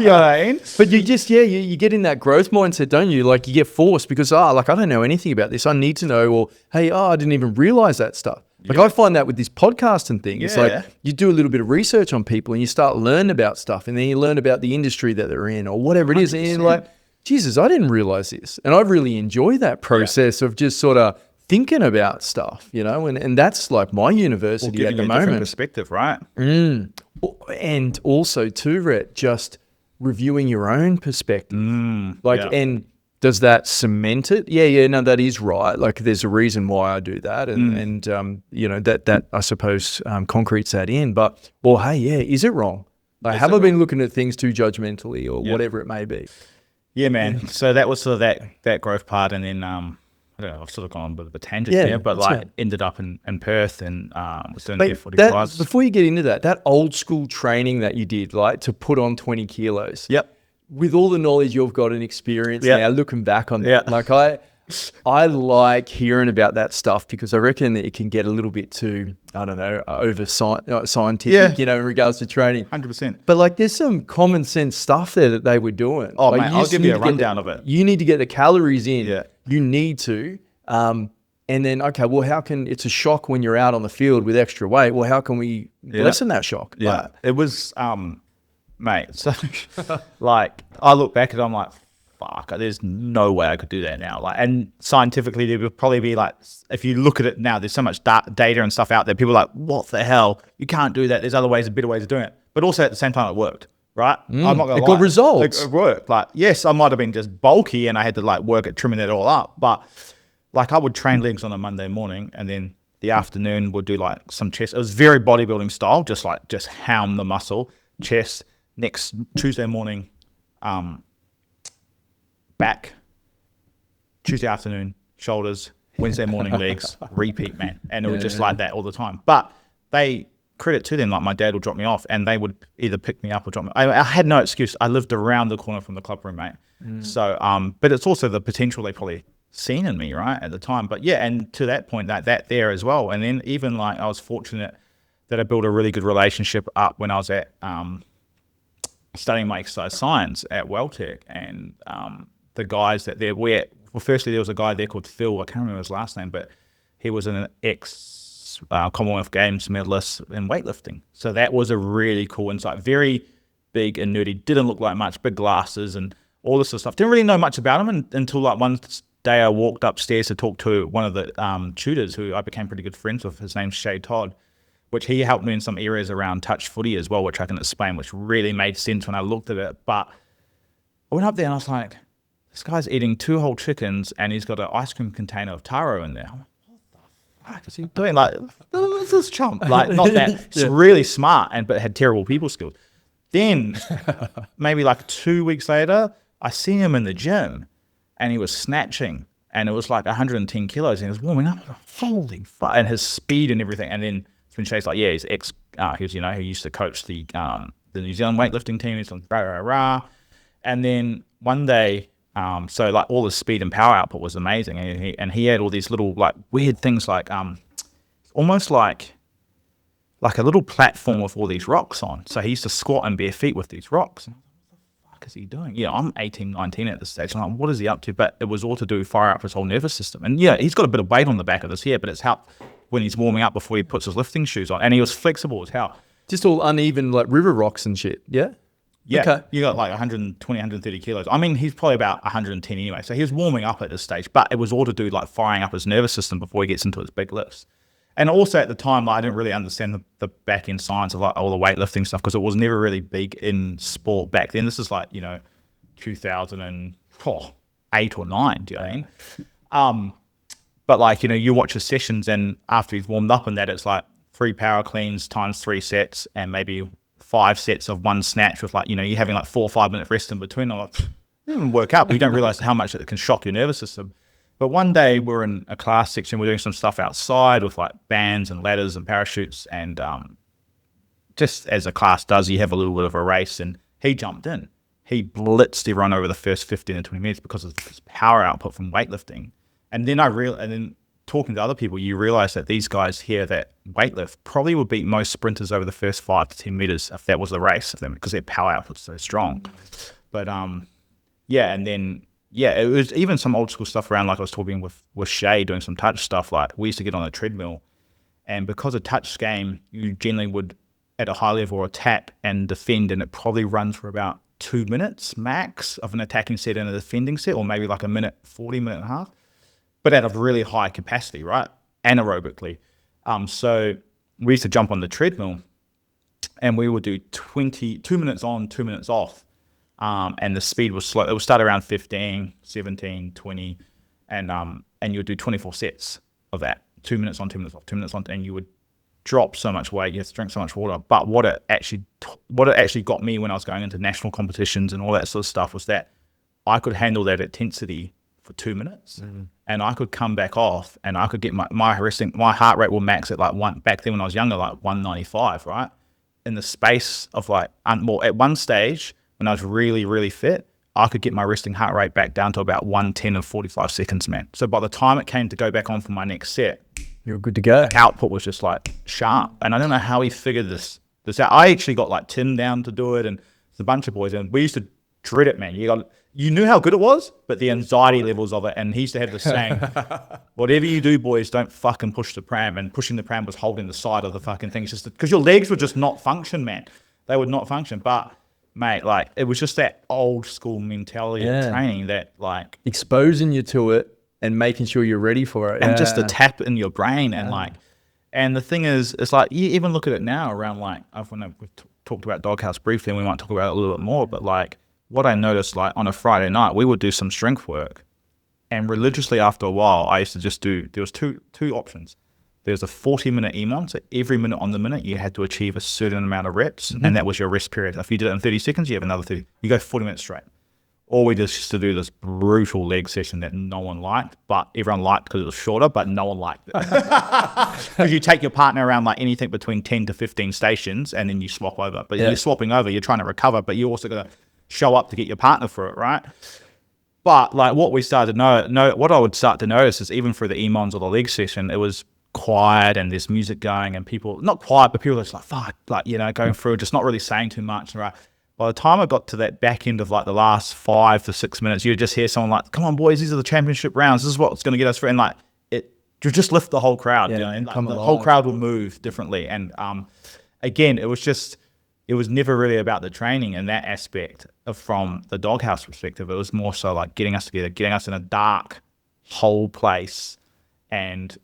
know what I mean? But you just, you get in that growth mindset, don't you? Like you get forced because, I don't know anything about this. I need to know, or, hey, I didn't even realize that stuff. Like I find that with this podcast and thing, it's like you do a little bit of research on people and you start learning about stuff, and then you learn about the industry that they're in or whatever it is. And you're like, Jesus, I didn't realize this. And I really enjoy that process of just sort of thinking about stuff, and that's like my university at the moment. Different perspective, right? And also too, Rhett, just reviewing your own perspective. And does that cement it? No, that is right. Like there's a reason why I do that. And that I suppose concretes that in. But, well, hey, is it wrong? Like, have I been looking at things too judgmentally or whatever it may be? Yeah, man. So that was sort of that growth part. And then, I don't know, I've sort of gone on a bit of a tangent there, but ended up in Perth and was doing F45s. Before you get into that old school training that you did, like to put on 20 kilos. Yep. With all the knowledge you've got and experience now, looking back on that, like I like hearing about that stuff, because I reckon that it can get a little bit too, I don't know, over scientific, in regards to training. 100%. But like there's some common sense stuff there that they were doing. Oh, like, mate, I'll give you a rundown of it. You need to get the calories in. Yeah. You need to. And then, okay, well, how can, it's a shock when you're out on the field with extra weight. Well, how can we lessen that shock? Yeah. Like, it was, mate, so like I look back and I'm like, fuck, there's no way I could do that now. Like, and scientifically there would probably be like, if you look at it now, there's so much data and stuff out there. People are like, what the hell? You can't do that. There's other ways, better ways of doing it. But also at the same time, it worked, right? I'm not gonna lie. It got results. It worked. Like, yes, I might have been just bulky and I had to like work at trimming it all up. But like I would train legs on a Monday morning, and then the afternoon would do like some chest. It was very bodybuilding style, just hound the muscle, chest. Next Tuesday morning, back. Tuesday afternoon, shoulders. Wednesday morning, legs. Repeat, man. And it was just like that all the time. But they, credit to them, like my dad would drop me off and they would either pick me up or drop me. I had no excuse. I lived around the corner from the club room, mate. So, but it's also the potential they probably seen in me, right, at the time. But yeah, and to that point, that there as well. And then even like I was fortunate that I built a really good relationship up when I was at studying my exercise science at Welltech, and the guys that firstly there was a guy there called Phil, I can't remember his last name, but he was an ex Commonwealth Games medalist in weightlifting. So that was a really cool insight. Very big and nerdy, didn't look like much, big glasses and all this sort of stuff. Didn't really know much about him until like one day I walked upstairs to talk to one of the tutors who I became pretty good friends with. His name's Shay Todd, which he helped me in some areas around touch footy as well, which I can explain, which really made sense when I looked at it. But I went up there and I was like, this guy's eating 2 whole chickens and he's got an ice cream container of taro in there. I'm like, what the fuck is he doing? Like, what's this chump? Like, not that, it's really smart, but had terrible people skills. Then, maybe like 2 weeks later, I see him in the gym and he was snatching and it was like 110 kilos, and he was warming up. Holy fuck! And his speed and everything. And then Twin Shay's like, yeah, he's he was, he used to coach the New Zealand weightlifting team. He's like, rah. And then one day, so like all the speed and power output was amazing, and he had all these little like weird things, like almost like a little platform with all these rocks on. So he used to squat in bare feet with these rocks. Is he doing? I'm 18, 19 at this stage. I'm like, what is he up to? But it was all to do fire up his whole nervous system. And yeah, he's got a bit of weight on the back of his hair, but it's helped when he's warming up before he puts his lifting shoes on. And he was flexible as hell. Just all uneven, like river rocks and shit. Yeah. Yeah. Okay. You got like 120, 130 kilos. I mean, he's probably about 110 anyway. So he was warming up at this stage, but it was all to do like firing up his nervous system before he gets into his big lifts. And also at the time, I didn't really understand the back end science of like all the weightlifting stuff, because it was never really big in sport back then. This is like, 2008 or 9, do you know what I mean? But like, you watch his sessions, and after he's warmed up and that, it's like 3 power cleans times 3 sets and maybe 5 sets of one snatch with like, you're having like 4 or 5 minute rest in between. I'm like, it doesn't work out, but you don't realize how much it can shock your nervous system. But one day we're in a class section, we're doing some stuff outside with like bands and ladders and parachutes, and just as a class does, you have a little bit of a race, and he jumped in. He blitzed everyone over the first 15 to 20 minutes because of his power output from weightlifting. And then and then talking to other people, you realize that these guys here that weightlift probably would beat most sprinters over the first 5 to 10 meters if that was the race of them, because their power output's so strong. But and then it was even some old school stuff around, like I was talking with Shay, doing some touch stuff. Like we used to get on a treadmill, and because of touch game, you generally would at a high level or tap and defend, and it probably runs for about 2 minutes max of an attacking set and a defending set, or maybe like a minute 40, minute and a half, but at a really high capacity, right? Anaerobically. So we used to jump on the treadmill, and we would do 2 minutes on, 2 minutes off. And the speed was slow. It would start around 15, 17, 20, and you would do 24 sets of that. 2 minutes on, 2 minutes off, 2 minutes on, and you would drop so much weight, you have to drink so much water. But what it actually got me when I was going into national competitions and all that sort of stuff was that I could handle that intensity for 2 minutes, and I could come back off, and I could get my heart rate will max at like back then when I was younger, like 195, right? In the space of like, at one stage when I was really, really fit, I could get my resting heart rate back down to about 110 in 45 seconds, man. So by the time it came to go back on for my next set, you're good to go. Output was just like sharp. And I don't know how he figured this out. I actually got like Tim down to do it, and there's a bunch of boys, and we used to dread it, man. You knew how good it was, but the anxiety levels of it. And he used to have this saying, whatever you do, boys, don't fucking push the pram. And pushing the pram was holding the side of the fucking thing. It's just because your legs would just not function, man. They would not function. But mate, like it was just that old school mentality of training that like exposing you to it and making sure you're ready for it. And just a tap in your brain. And like, and the thing is, it's like, you even look at it now around like, we've talked about Daawg Haus briefly, and we might talk about it a little bit more, but like what I noticed, like on a Friday night, we would do some strength work, and religiously after a while, I used to just there was two options. There's a 40-minute EMOM, so every minute on the minute, you had to achieve a certain amount of reps, and that was your rest period. If you did it in 30 seconds, you have another 30. You go 40 minutes straight. Or we just used to do this brutal leg session that no one liked, but everyone liked because it was shorter, but no one liked it. Because you take your partner around like anything between 10 to 15 stations, and then you swap over. But you're swapping over, you're trying to recover, but you also got to show up to get your partner for it, right? But like what we started to what I would start to notice is even through the EMOMs or the leg session, it was quiet and there's music going, and people, not quiet, but people are just like, fuck, like, going through, just not really saying too much, right? By the time I got to that back end of like the last 5 to 6 minutes, you just hear someone like, come on boys, these are the championship rounds, this is what's going to get us through, and like you just lift the whole crowd, and like, the whole crowd will move differently. And again, it was never really about the training and that aspect from the Daawg Haus perspective. It was more so like getting us together, getting us in a dark whole place, and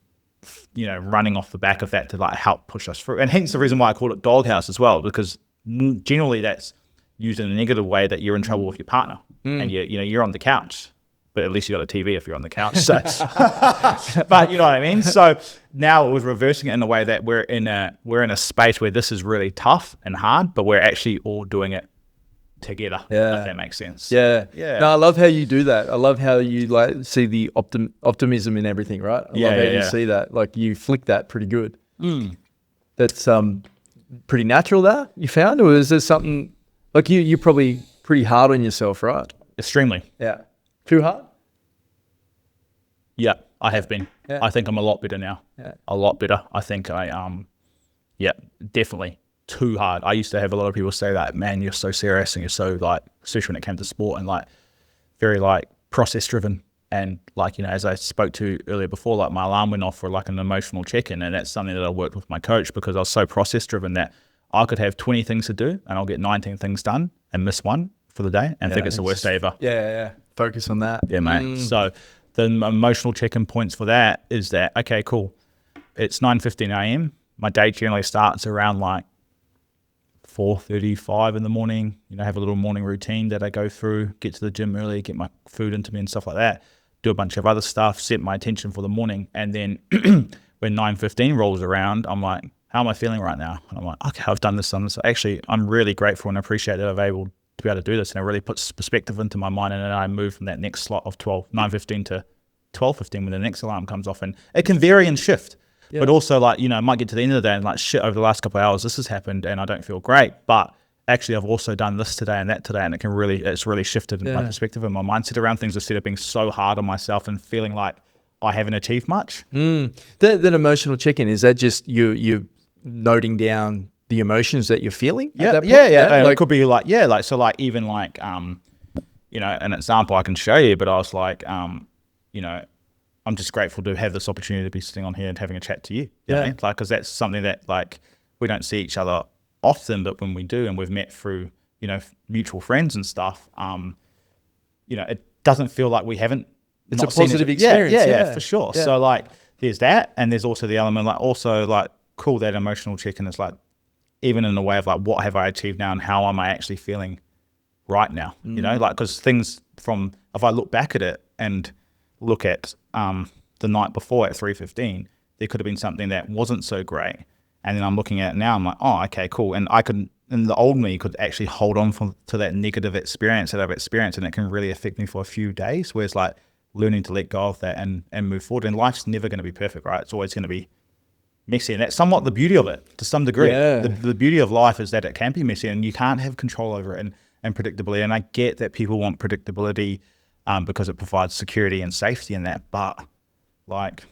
running off the back of that to like help push us through. And hence the reason why I called it Daawg Haus as well, because generally that's used in a negative way, that you're in trouble with your partner and you're on the couch, but at least you got a TV if you're on the couch. So, but you know what I mean? So now it was reversing it in a way that we're in a space where this is really tough and hard, but we're actually all doing it together. Yeah. If that makes sense. Yeah. Yeah. No, I love how you do that. I love how you like see the optimism in everything, right? I love how you see that. Like you flick that pretty good. That's pretty natural that you found, or is there something like you're probably pretty hard on yourself, right? Extremely. Yeah. Too hard? Yeah, I have been. Yeah. I think I'm a lot better now. Yeah. A lot better. I think yeah, definitely too hard. I used to have a lot of people say that, man, you're so serious and you're so like, especially when it came to sport and like very like process driven. And like, you know, as I spoke to earlier before, like my alarm went off for like an emotional check-in, and that's something that I worked with my coach because I was so process driven that I could have 20 things to do and I'll get 19 things done and miss one for the day and think it's the worst day ever. Yeah. Focus on that. Yeah, mate. So the emotional check-in points for that is that, okay, cool. It's 9:15 a.m. My day generally starts around like 4:35 in the morning. You know, have a little morning routine that I go through, get to the gym early, get my food into me and stuff like that, do a bunch of other stuff, set my attention for the morning. And then when 9:15 rolls around, I'm like, how am I feeling right now? And I'm like, okay, I've done this. So actually, I'm really grateful and appreciate that I've able to be able to do this. And it really puts perspective into my mind. And then I move from that next slot of 9:15 to 12:15 when the next alarm comes off. And it can vary and shift. Yeah. But also, like, you know, I might get to the end of the day and like, shit, over the last couple of hours, this has happened and I don't feel great. But actually, I've also done this today and that today, and it's really shifted my perspective and my mindset around things instead of being so hard on myself and feeling like I haven't achieved much. That emotional check-in, is that just you noting down the emotions that you're feeling? Yeah. Like, it could be like, so like even like, you know, an example I can show you, but I was like, you know, I'm just grateful to have this opportunity to be sitting on here and having a chat to you. You know? Like, because that's something that like we don't see each other often, but when we do, and we've met through, you know, mutual friends and stuff, you know, it doesn't feel like we haven't. It's a positive experience. Yeah, for sure. Yeah. So like, there's that, and there's also the element like also like cool, that emotional check-in is like even in the way of like what have I achieved now and how am I actually feeling right now? You know, like because things from if I look back at it and look at the night before at 3:15, there could have been something that wasn't so great, and then I'm looking at it now, I'm like, oh, okay, cool, and I could, and the old me could actually hold on to that negative experience that I've experienced, and it can really affect me for a few days. Whereas like learning to let go of that and move forward, and life's never going to be perfect, right? It's always going to be messy, and that's somewhat the beauty of it to some degree. The beauty of life is that it can be messy, and you can't have control over it and predictability. And I get that people want predictability because it provides security and safety in that, but like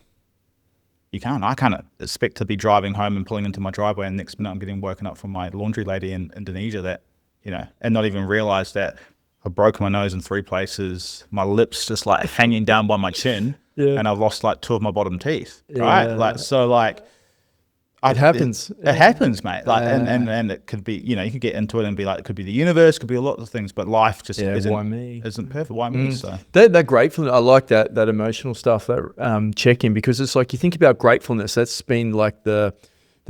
I can't expect to be driving home and pulling into my driveway and next minute I'm getting woken up from my laundry lady in Indonesia that, you know, and not even realize that I broke my nose in 3 places, my lips just like hanging down by my chin, and I've lost like 2 of my bottom teeth, right? Like, so like, it happens. It happens, mate. Like, and it could be, you know, you could get into it and be like, it could be the universe, could be a lot of things, but life just isn't perfect. Why me? So that gratefulness, I like that emotional stuff, that check-in, because it's like you think about gratefulness. That's been like the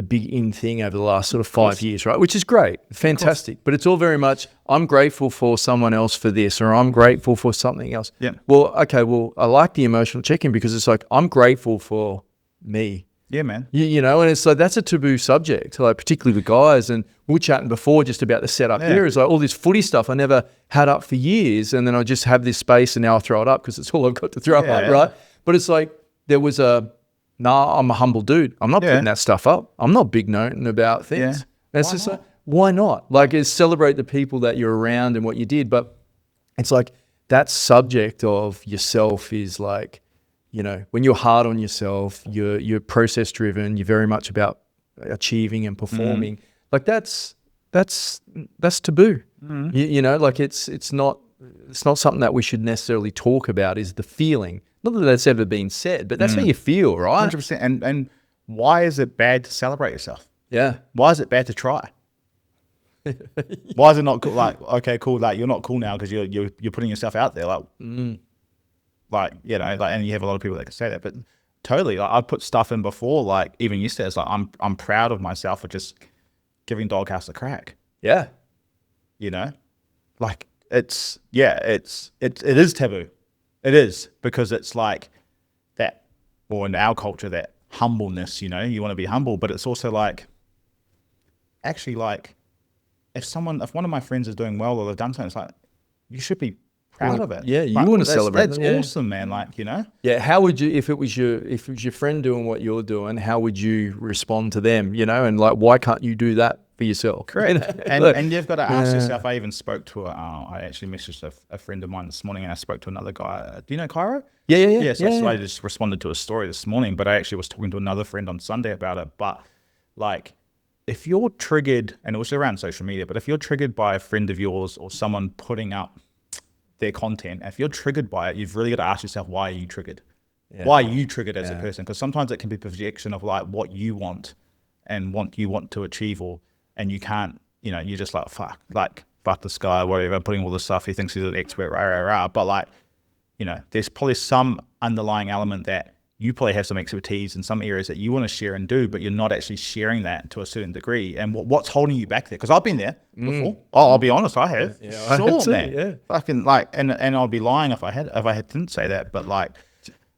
big in thing over the last sort of 5 years, right? Which is great, fantastic. But it's all very much, I'm grateful for someone else for this, or I'm grateful for something else. Yeah. Well, okay. Well, I like the emotional check-in because it's like I'm grateful for me. Yeah, man. You know, and it's like that's a taboo subject, like particularly with guys. And we were chatting before just about the setup here. It's like all this footy stuff I never had up for years, and then I just have this space, and now I throw it up because it's all I've got to throw up, right? But it's like there was I'm a humble dude. I'm not putting that stuff up. I'm not big noting about things. That's just like, why not? Like, it's celebrate the people that you're around and what you did. But it's like that subject of yourself is like, you know, when you're hard on yourself, you're process driven, you're very much about achieving and performing. Like that's taboo. You know, like it's not something that we should necessarily talk about, is the feeling. Not that that's ever been said, but that's how you feel, right? 100%. And why is it bad to celebrate yourself? Yeah. Why is it bad to try? Why is it not cool? Like, okay, cool. Like, you're not cool now because you're putting yourself out there. Like, you know, like, and you have a lot of people that can say that, but totally. Like, I put stuff in before, like even yesterday, it's like I'm proud of myself for just giving Daawg Haus a crack. Yeah. You know, like it is taboo. It is, because it's like that, or in our culture, that humbleness, you know, you want to be humble, but it's also like, actually, like, if one of my friends is doing well or they've done something, it's like, you should be proud of it. Yeah, you Like, want to celebrate That's them, yeah. awesome, man. Like, Yeah, how would you, if it was your friend doing what you're doing, how would you respond to them, and like, why can't you do that for yourself? correct. And you've got to ask yourself. I even spoke to I actually messaged a friend of mine this morning, and I spoke to another guy. Do you know Cairo? Yeah. So I just responded to a story this morning, but I actually was talking to another friend on Sunday about it. But like, if you're triggered, and it was around social media, but if you're triggered by a friend of yours or someone putting up their content, if you're triggered by it, you've really got to ask yourself, why are you triggered? Yeah. Why are you triggered as a person? Because sometimes it can be a projection of like what you want and what you want to achieve, and you can't, you're just like, fuck this guy, whatever, putting all this stuff, he thinks he's an expert, rah. But like, there's probably some underlying element that you probably have some expertise in some areas that you want to share and do, but you're not actually sharing that to a certain degree. And what's holding you back there? Because I've been there before. I'll be honest, I have. Yeah, I have too, man. yeah. Fucking like, and I'll be lying if I didn't say that. But like,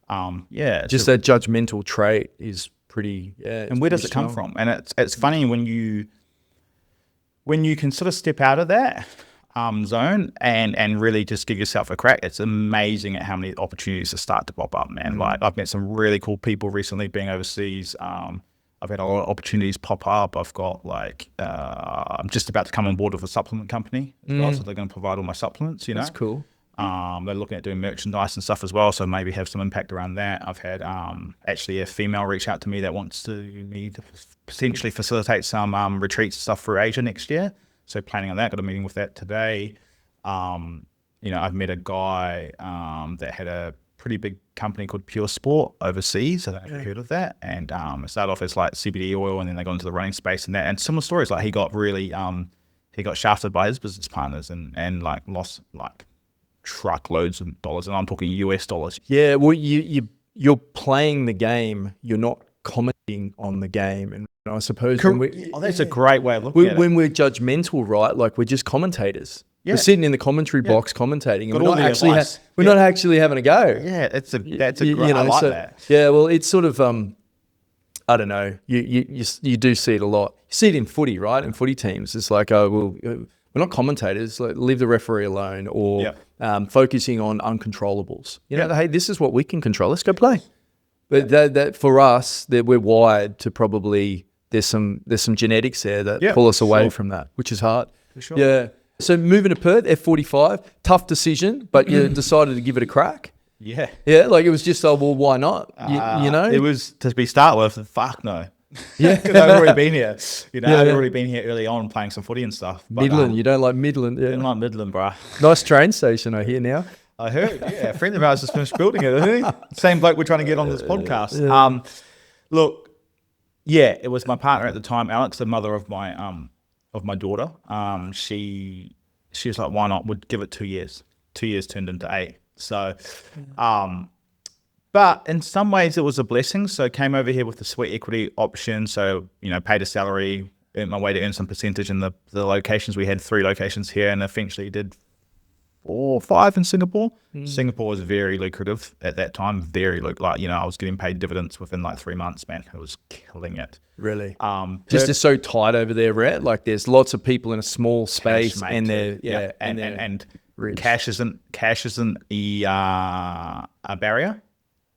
just that judgmental trait is pretty. Yeah. And where does it come from? And it's funny when you can sort of step out of that zone and really just give yourself a crack. It's amazing at how many opportunities start to pop up, man. Like, I've met some really cool people recently being overseas. I've had a lot of opportunities pop up. I've got like, I'm just about to come on board with a supplement company as well, so they're going to provide all my supplements, That's cool. They're looking at doing merchandise and stuff as well, so maybe have some impact around that. I've had actually a female reach out to me that wants me to potentially facilitate some retreats and stuff for Asia next year. So planning on that, got a meeting with that today. I've met a guy that had a pretty big company called Pure Sport overseas. I don't know if you've heard of that. And it started off as like CBD oil, and then they got into the running space and that. And similar stories, like he got really, he got shafted by his business partners and like lost like truckloads of dollars. And I'm talking US dollars. Yeah, well, you're playing the game. You're not commenting on the game. And I suppose that's a great way of looking at it. When we're judgmental, right? Like, we're just commentators. Yeah. We're sitting in the commentary box commentating, and we're not actually having a go. Yeah, that's a great. I like that. Yeah, well, it's sort of I don't know. You do see it a lot. You see it in footy, right? In footy teams, it's like, we're not commentators. Like, leave the referee alone, or focusing on uncontrollables. Hey, this is what we can control. Let's go play. But that for us, that we're wired to probably there's some genetics there that pull us away from that, which is hard. For sure. Yeah. So moving to Perth, F45, tough decision, but you decided to give it a crack. Yeah. Yeah, like it was just, why not? It was to be start with. Fuck no. Yeah, because I've already been here. I've already been here early on playing some footy and stuff. But, Midland, you don't like Midland? Yeah. I don't like Midland, bro. Nice train station, I hear now. I heard, a friend of ours just finished building it, isn't he? Same bloke we're trying to get on this podcast. Yeah. Look, it was my partner at the time, Alex, the mother of my daughter. She was like, why not? Would give it 2 years. 2 years turned into 8. So, but in some ways it was a blessing. So came over here with the sweat equity option. So, paid a salary, earned my way to earn some percentage in the locations. We had 3 locations here, and eventually did 4 or 5 in Singapore. Singapore was very lucrative at that time. Very I was getting paid dividends within like 3 months, man. It was killing it. Really? Just it's so tight over there, right? Like, there's lots of people in a small space, cash, and mate, they're and rich. cash isn't a barrier.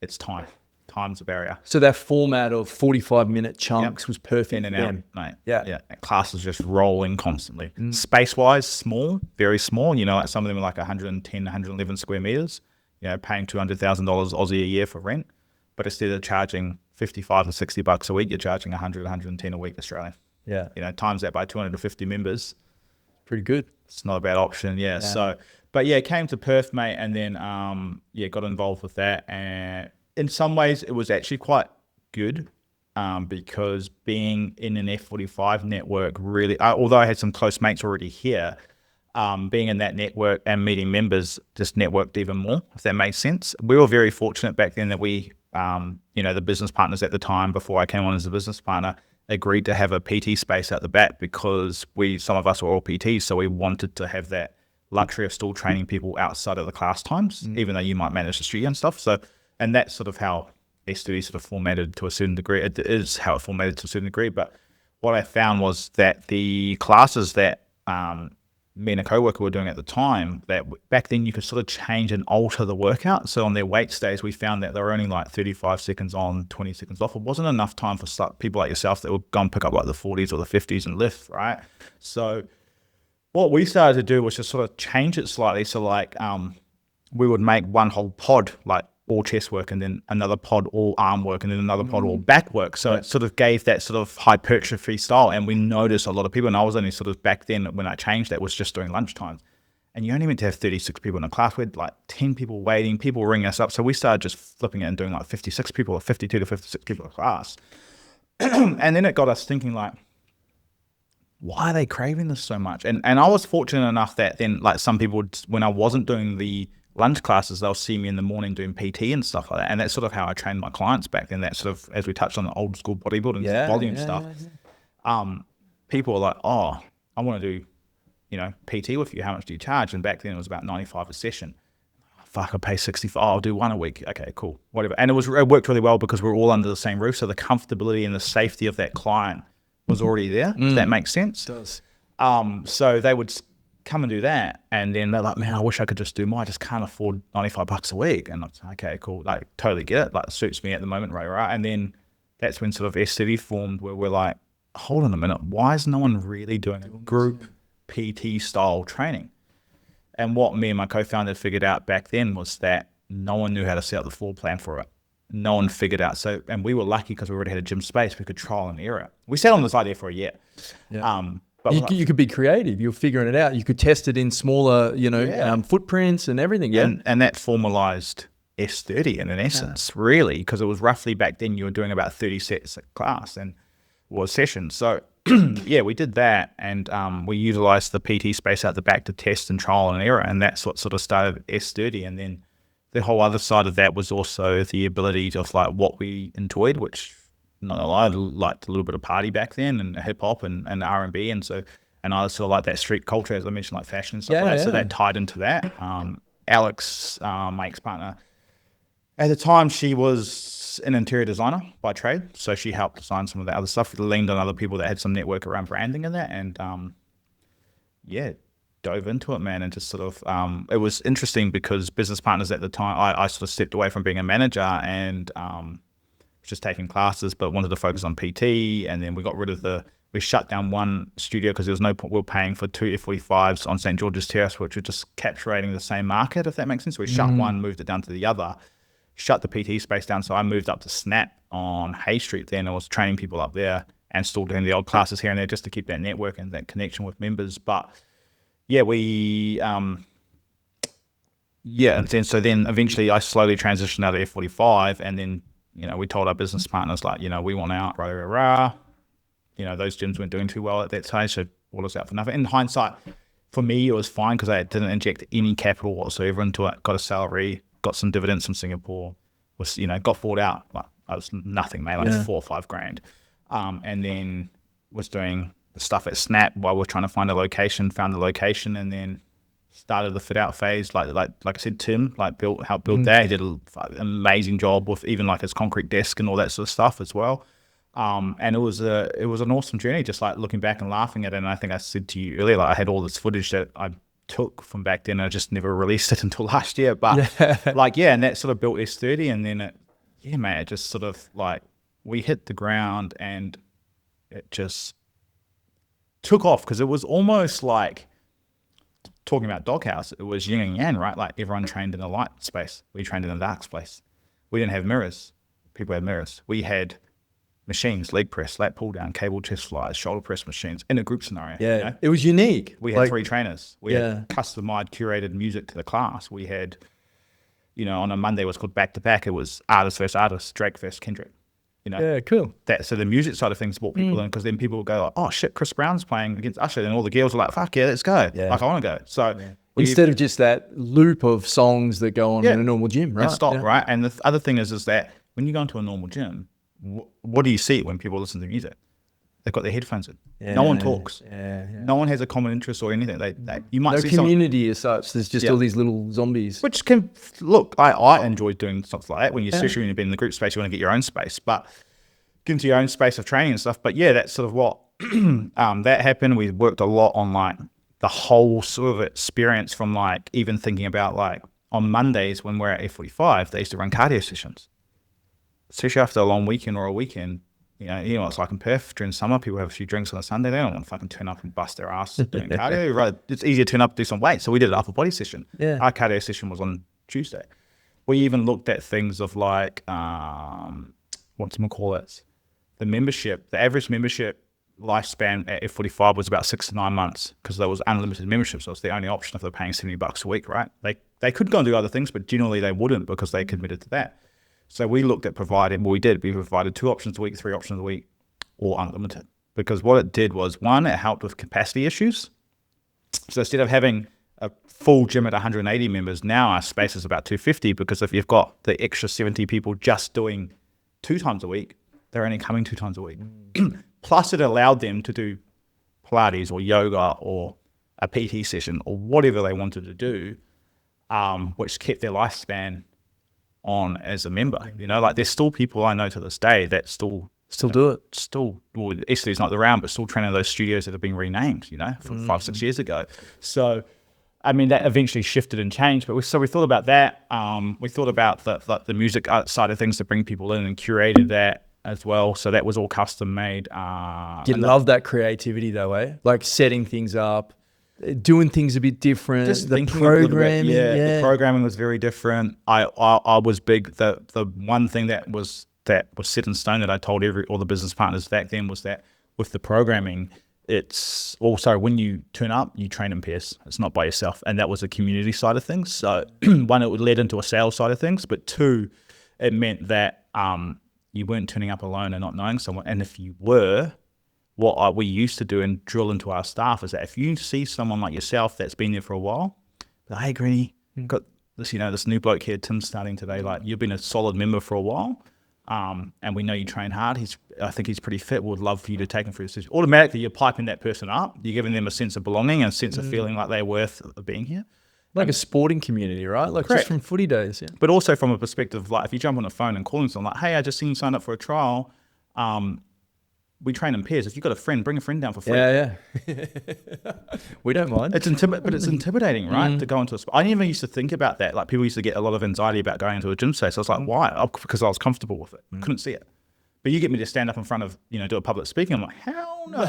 It's time. Time's a barrier. So that format of 45-minute chunks was perfect. In and out, mate. Yeah. Class is just rolling constantly. Space-wise, small, very small. Like some of them are like 110, 111 square meters. Paying $200,000 Aussie a year for rent. But instead of charging $55 to $60 a week, you're charging 100, 110 a week Australian. Yeah. Times that by 250 members. Pretty good. It's not a bad option. Yeah. So, but came to Perth, mate, and then got involved with that. And in some ways, it was actually quite good because being in an F45 network really, although I had some close mates already here, being in that network and meeting members just networked even more, if that makes sense. We were very fortunate back then that we, the business partners at the time, before I came on as a business partner, agreed to have a PT space at the back because some of us were all PTs, so we wanted to have that luxury of still training people outside of the class times, even though you might manage the studio and stuff. So, and that's sort of how S2D sort of formatted to a certain degree. It is how it formatted to a certain degree. But what I found was that the classes that me and a coworker were doing at the time, that back then you could sort of change and alter the workout. So on their weight stays, we found that they were only like 35 seconds on, 20 seconds off. It wasn't enough time for people like yourself that would go and pick up like the 40s or the 50s and lift, right? So what we started to do was just sort of change it slightly. So like we would make one whole pod, like all chest work, and then another pod all arm work, and then another pod all back work. So it sort of gave that sort of hypertrophy style. And we noticed a lot of people, and I was only sort of back then when I changed that, was just during lunchtime. And you only meant to have 36 people in a class. We had like 10 people waiting, people ringing us up. So we started just flipping it and doing like 56 people or 52 to 56 people in a class. And then it got us thinking like, why are they craving this so much? And I was fortunate enough that then like some people would, when I wasn't doing the lunch classes, they'll see me in the morning doing PT and stuff like that. And that's sort of how I trained my clients back then. That sort of, as we touched on the old school bodybuilding volume stuff. People were like, oh, I want to do, PT with you. How much do you charge? And back then it was about 95 a session. Fuck, I pay 65. I'll do one a week. Okay, cool, whatever. And it worked really well because we're all under the same roof. So the comfortability and the safety of that client was already there. If that makes sense. It does. So they would come and do that, and then they're like, man, I wish I could just do more. I just can't afford $95 a week. And I'm like, okay, cool, like totally get it, like it suits me at the moment, right? And then that's when sort of S-City formed, where we're like, hold on a minute, why is no one really doing a group PT style training? And what me and my co-founder figured out back then was that no one knew how to set up the floor plan for it. No one figured out. So, and we were lucky because we already had a gym space. We could trial and error. We sat on this idea for a year. But you could be creative. You're figuring it out. You could test it in smaller, footprints and everything. Yeah. And that formalized S30 in essence, really, because it was roughly back then you were doing about 30 sets a class and was sessions. So yeah, we did that, and we utilized the PT space out the back to test and trial and error. And that's what sort of started S30. And then the whole other side of that was also the ability of like what we enjoyed, which, not gonna lie, I liked a little bit of party back then, and hip hop and R&B, and I sort of like that street culture, as I mentioned, like fashion and stuff like that. So that tied into that. Alex, my ex-partner, at the time she was an interior designer by trade, so she helped design some of the other stuff. We leaned on other people that had some network around branding and that, and dove into it, man, and just sort of it was interesting because business partners at the time, I sort of stepped away from being a manager and just taking classes, but wanted to focus on PT. And then we got rid of we shut down one studio because there was no point. We were paying for 2 F45s on St. George's Terrace, which were just capturing the same market, if that makes sense. So we shut one, moved it down to the other, shut the PT space down. So I moved up to Snap on Hay Street then. I was training people up there and still doing the old classes here and there just to keep that network and that connection with members. But yeah, and then eventually I slowly transitioned out of F45, and then we told our business partners, like, we want out, those gyms weren't doing too well at that stage, so bought us out for nothing. In hindsight, for me, it was fine because I didn't inject any capital whatsoever into it. Got a salary, got some dividends from Singapore, got bought out. Like, I was nothing, mate, like $4 or $5 grand. And then was doing the stuff at Snap while we're trying to find a location, found the location, and then started the fit out phase. Like I said, Tim helped build that. He did an amazing job with even like his concrete desk and all that sort of stuff as well. And it was an awesome journey, just like looking back and laughing at it. And I think I said to you earlier, like I had all this footage that I took from back then. And I just never released it until last year. But and that sort of built S30. And then it just sort of like we hit the ground and it just took off, because it was almost like, talking about Daawg Haus, it was yin and yang, right? Like everyone trained in the light space. We trained in the dark space. We didn't have mirrors. People had mirrors. We had machines, leg press, lat pull down, cable chest flies, shoulder press machines in a group scenario. Yeah, it was unique. We had 3 trainers. We had customized, curated music to the class. We had, on a Monday it was called back to back. It was artist versus artist, Drake versus Kendrick. Yeah, cool. So the music side of things brought people in, because then people would go like, oh shit, Chris Brown's playing against Usher, and all the girls were like, fuck yeah, let's go. Yeah. Like I want to go. So instead of just that loop of songs that go on in a normal gym, right? And stop, right? And the other thing is that when you go into a normal gym, what do you see when people listen to music? They've got their headphones in. Yeah, no one talks. No one has a common interest or anything. You might see community as such. There's just all these little zombies. Which can look. I enjoy doing stuff like that. Especially when you've been in the group space, you want to get your own space, but get into your own space of training and stuff. But yeah, that's sort of what that happened. We worked a lot on like the whole sort of experience from like even thinking about like on Mondays when we're at F45, they used to run cardio sessions, especially after a long weekend or a weekend. You know, it's like in Perth during summer, people have a few drinks on a Sunday. They don't want to fucking turn up and bust their ass doing cardio. Right? It's easier to turn up, do some weight. So we did an upper body session. Yeah. Our cardio session was on Tuesday. We even looked at things of like, whatchamacallit, the membership, the average membership lifespan at F45 was about 6 to 9 months because there was unlimited membership. So it's the only option if they're paying $70 a week, right? They could go and do other things, but generally they wouldn't because they committed to that. So we looked at providing, we provided 2 options a week, 3 options a week, or unlimited. Because what it did was, one, it helped with capacity issues. So instead of having a full gym at 180 members, now our space is about 250 because if you've got the extra 70 people just doing 2 times a week, they're only coming 2 times a week. Plus it allowed them to do Pilates or yoga or a PT session or whatever they wanted to do, which kept their lifespan on as a member. You know, like there's still people I know to this day that still do it. Well, Esther's not around, but still training those studios that have been renamed, you know, from 5-6 years ago. So, I mean, that eventually shifted and changed, but we thought about that. We thought about the music side of things to bring people in and curated that as well. So that was all custom made. You love that creativity though, eh? Like setting things up, doing things a bit different. Just the thinking programming, the programming was very different. I was big. The one thing that was set in stone that I told all the business partners back then was that with the programming, it's also when you turn up, you train in pairs. It's not by yourself, and that was a community side of things. So one, it led into a sales side of things, but 2, it meant that you weren't turning up alone and not knowing someone. And if you were, what we used to do and drill into our staff is that if you see someone like yourself that's been there for a while, like, hey, Greenie, got this, this new bloke here, Tim's starting today. Like, you've been a solid member for a while, and we know you train hard. I think he's pretty fit. We'd love for you to take him through this. Automatically, you're piping that person up. You're giving them a sense of belonging and a sense of feeling like they're worth being here. Like a sporting community, right? Like Correct. Just from footy days, yeah. But also from a perspective of like, if you jump on the phone and call someone like, hey, I just seen you sign up for a trial. We train in pairs. If you've got a friend, bring a friend down for free. Yeah. We don't mind. But it's intimidating, right? To go into a spot. I never used to think about that. Like people used to get a lot of anxiety about going into a gym space. I was like, why? Because I was comfortable with it. Couldn't see it. But you get me to stand up in front of, do a public speaking. I'm like, hell no.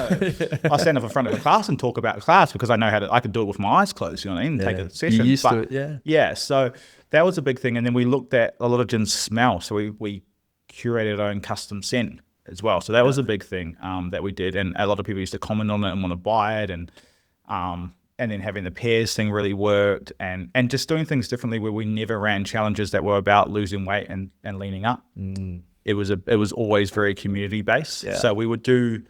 I stand up in front of a class and talk about class because I know I can do it with my eyes closed, you know what I mean? Take a session. You're used to it, yeah. Yeah, so that was a big thing. And then we looked at a lot of gyms smell. So we curated our own custom scent as well. So that was a big thing that we did. And a lot of people used to comment on it and want to buy it. And then having the pairs thing really worked. And just doing things differently where we never ran challenges that were about losing weight and leaning up. It was always very community based. Yeah. So we would do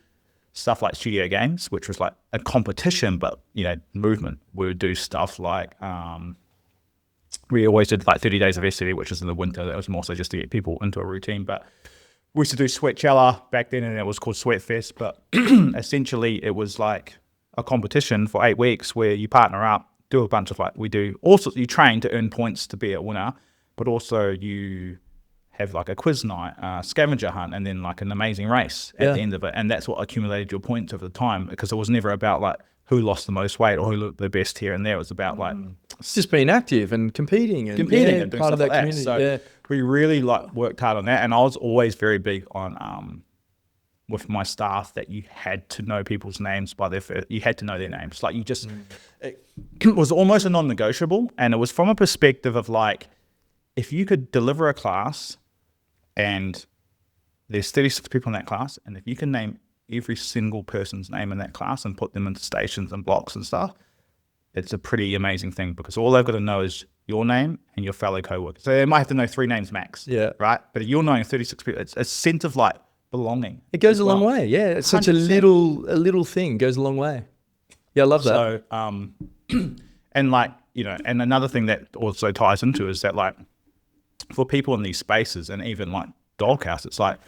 stuff like studio games, which was like a competition, but movement. We would do stuff like we always did like 30 days of SCD, which was in the winter. That was more so just to get people into a routine. But we used to do Sweatchella back then, and it was called Sweatfest. But essentially, it was like a competition for 8 weeks where you partner up, do a bunch of we do also you train to earn points to be a winner, but also you have like a quiz night, scavenger hunt, and then like an amazing race at the end of it. And that's what accumulated your points over the time, because it was never about like who lost the most weight or who looked the best here and there. It was about like it's just being active and competing and doing part of that community. So we really worked hard on that. And I was always very big on with my staff that you had to know people's names by you had to know their names. Like you just it was almost a non-negotiable. And it was from a perspective of like, if you could deliver a class and there's 36 people in that class, and if you can name every single person's name in that class and put them into stations and blocks and stuff, it's a pretty amazing thing, because all they've got to know is your name and your fellow co-workers. So they might have to know 3 names max, right? But if you're knowing 36 people, it's a sense of like belonging. It goes a long way, yeah. It's 100%. Such a little thing, goes a long way. Yeah, I love that. So, and like, and another thing that also ties into is that like, for people in these spaces, and even like Daawg Haus, it's like,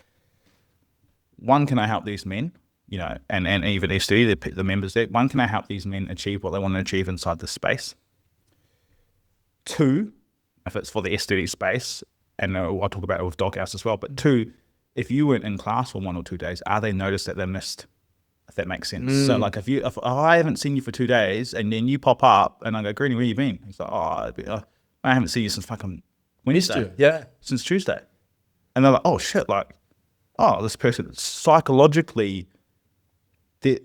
one, can I help these men, and even SD, the members there, one, can I help these men achieve what they want to achieve inside this space? 2, if it's for the SD space, and I'll talk about it with Daawg Haus as well, but 2, if you weren't in class for 1 or 2 days, are they noticed that they missed if that makes sense. So like if I haven't seen you for 2 days and then you pop up and I go, Greenie, where you been? He's like, I haven't seen you since fucking Wednesday. Yeah. Since Tuesday. And they're like, oh shit, like, this person psychologically,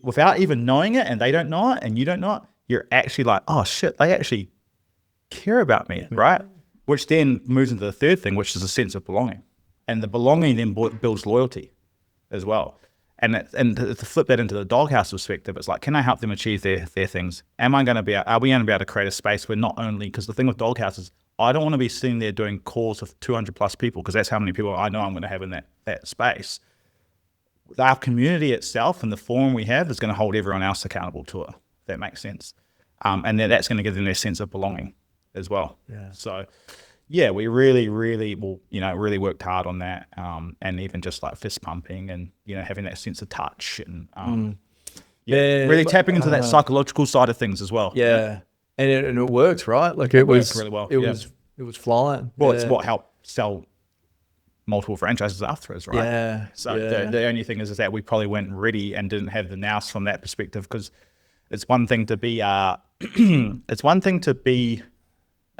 without even knowing it, and they don't know it and you don't know it, you're actually like, oh shit, they actually care about me, right? Which then moves into the third thing, which is a sense of belonging. And the belonging then builds loyalty as well. And to flip that into the Daawg Haus perspective, it's like, can I help them achieve their things? Are we going to be able to create a space where not only, because the thing with Daawg Haus is, I don't want to be sitting there doing calls of 200 plus people, because that's how many people I know I'm going to have in that space. Our community itself and the forum we have is going to hold everyone else accountable to it, if that makes sense. And then that's going to give them their sense of belonging as well. Yeah. So, yeah, we really worked hard on that, and even just like fist pumping and having that sense of touch and really tapping into that psychological side of things as well. Yeah, and it worked, right? Like it was really well. It was flying. Well, it's what helped sell multiple franchises after us, right? Yeah. So the only thing is that we probably weren't ready and didn't have the nous from that perspective, because it's one thing to be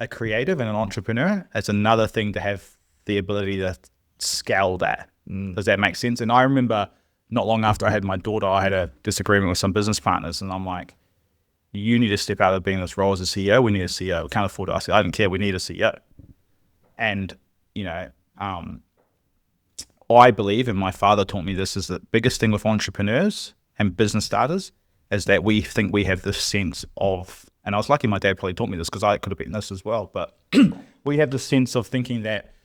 a creative and an entrepreneur. It's another thing to have the ability to scale that. Does that make sense? And I remember not long after I had my daughter, I had a disagreement with some business partners, and I'm like, you need to step out of being this role as a CEO. We need a CEO. We can't afford it. I said, I don't care. We need a CEO. And, I believe, and my father taught me this, is the biggest thing with entrepreneurs and business starters is that we think we have this sense of, and I was lucky my dad probably taught me this, because I could have been this as well, but we have this sense of thinking that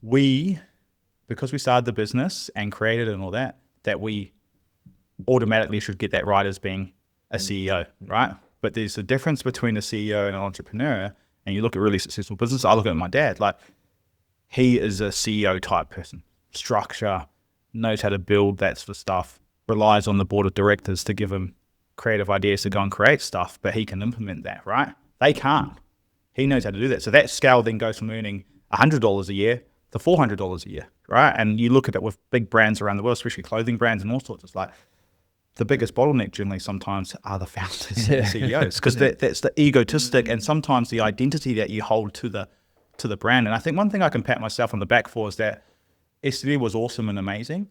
because we started the business and created it and all that we automatically should get that right as being a CEO, right? But there's a difference between a CEO and an entrepreneur, and you look at really successful business. I look at my dad, like he is a CEO type person, structure, knows how to build that sort of stuff, relies on the board of directors to give him creative ideas to go and create stuff, but he can implement that, right? They can't. He knows how to do that. So that scale then goes from earning $100 a year to $400 a year, right? And you look at it with big brands around the world, especially clothing brands and all sorts. It's like the biggest bottleneck generally sometimes are the founders and the CEOs, because that's the egotistic and sometimes the identity that you hold to the brand. And I think one thing I can pat myself on the back for is that STD was awesome and amazing,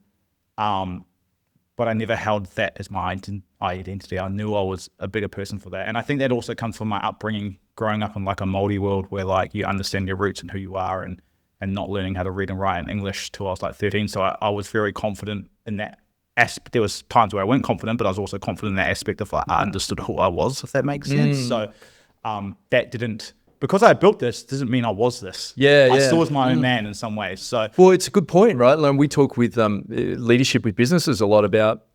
but I never held that as my identity. I knew I was a bigger person for that. And I think that also comes from my upbringing, growing up in like a Māori world where like you understand your roots and who you are, and not learning how to read and write in English till I was like 13. So I was very confident in that aspect. There was times where I weren't confident, but I was also confident in that aspect of like I understood who I was, if that makes sense. So that didn't, because I built this, doesn't mean I was this. I still was my own man in some ways. So, well, it's a good point, right? Like we talk with leadership with businesses a lot about,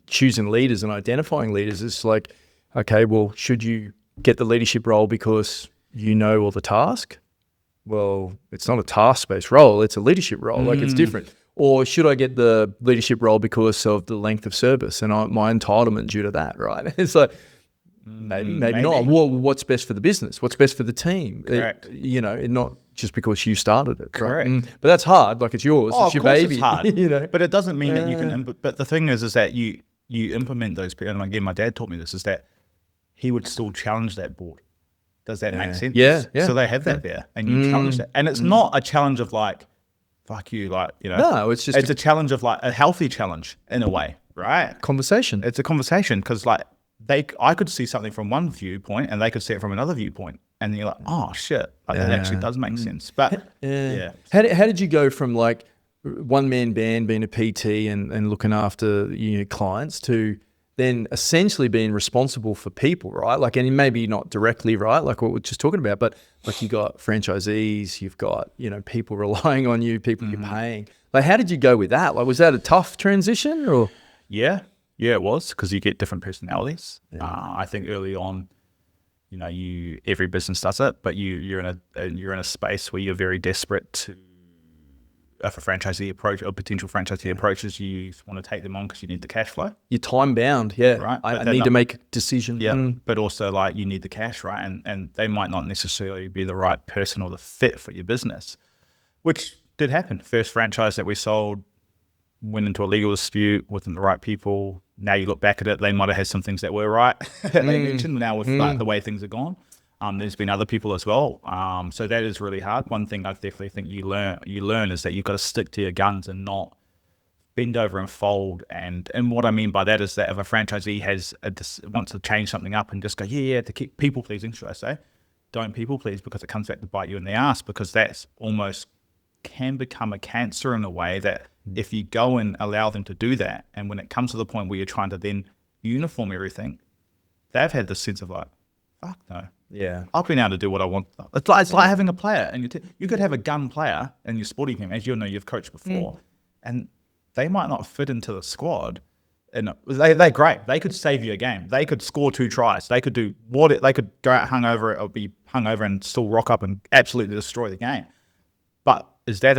choosing leaders and identifying leaders. It's like, okay, well, should you get the leadership role because you know all the task? Well, it's not a task-based role. It's a leadership role. Like it's different. Or should I get the leadership role because of the length of service and my entitlement due to that, right? It's like, maybe not. Well, what's best for the business? What's best for the team? Correct. Not just because you started it. Correct. Right? But that's hard. Like it's yours. It's your baby. It's hard. But it doesn't mean that you can. But the thing is that you implement those people. And again, my dad taught me this: is that he would still challenge that board. Does that make sense? Yeah. So they have that there, and you challenge that, and it's not a challenge of like, fuck you, like No, it's just a challenge of like a healthy challenge in a way, right? Conversation. It's a conversation, because like I could see something from one viewpoint and they could see it from another viewpoint, and then you're like, oh shit, like, that actually does make sense. But How did you go from like one man band being a PT and looking after clients to then essentially being responsible for people, right? Like, and maybe not directly, right? Like what we're just talking about, but like you got franchisees, you've got, people relying on you, people you're paying. Like, how did you go with that? Like, was that a tough transition or? Yeah, it was, because you get different personalities. I think early on, every business does it, but you're in a space where you're very desperate to, if a franchisee approach or potential franchisee approaches, you want to take them on because you need the cash flow. You're time bound, yeah. Right. I need to make a decision. Yeah, but also like you need the cash, right? And they might not necessarily be the right person or the fit for your business, which did happen. First franchise that we sold went into a legal dispute, wasn't the right people, now you look back at it, they might have had some things that were right. They mentioned now with like the way things are gone. There's been other people as well. So that is really hard. One thing I definitely think you learn is that you've got to stick to your guns and not bend over and fold. And what I mean by that is that if a franchisee wants to change something up and just go, to keep people pleasing, should I say, don't people please, because it comes back to bite you in the ass, because that's almost can become a cancer in a way that if you go and allow them to do that, and when it comes to the point where you're trying to then uniform everything, they've had this sense of like, fuck no. Yeah. I've been able to do what I want. It's like having a player, and you could have a gun player in your sporting team, as you know, you've coached before, and they might not fit into the squad. And they're great. They could save you a game. They could score 2 tries. They could do they could go out hungover or be hungover and still rock up and absolutely destroy the game. But is that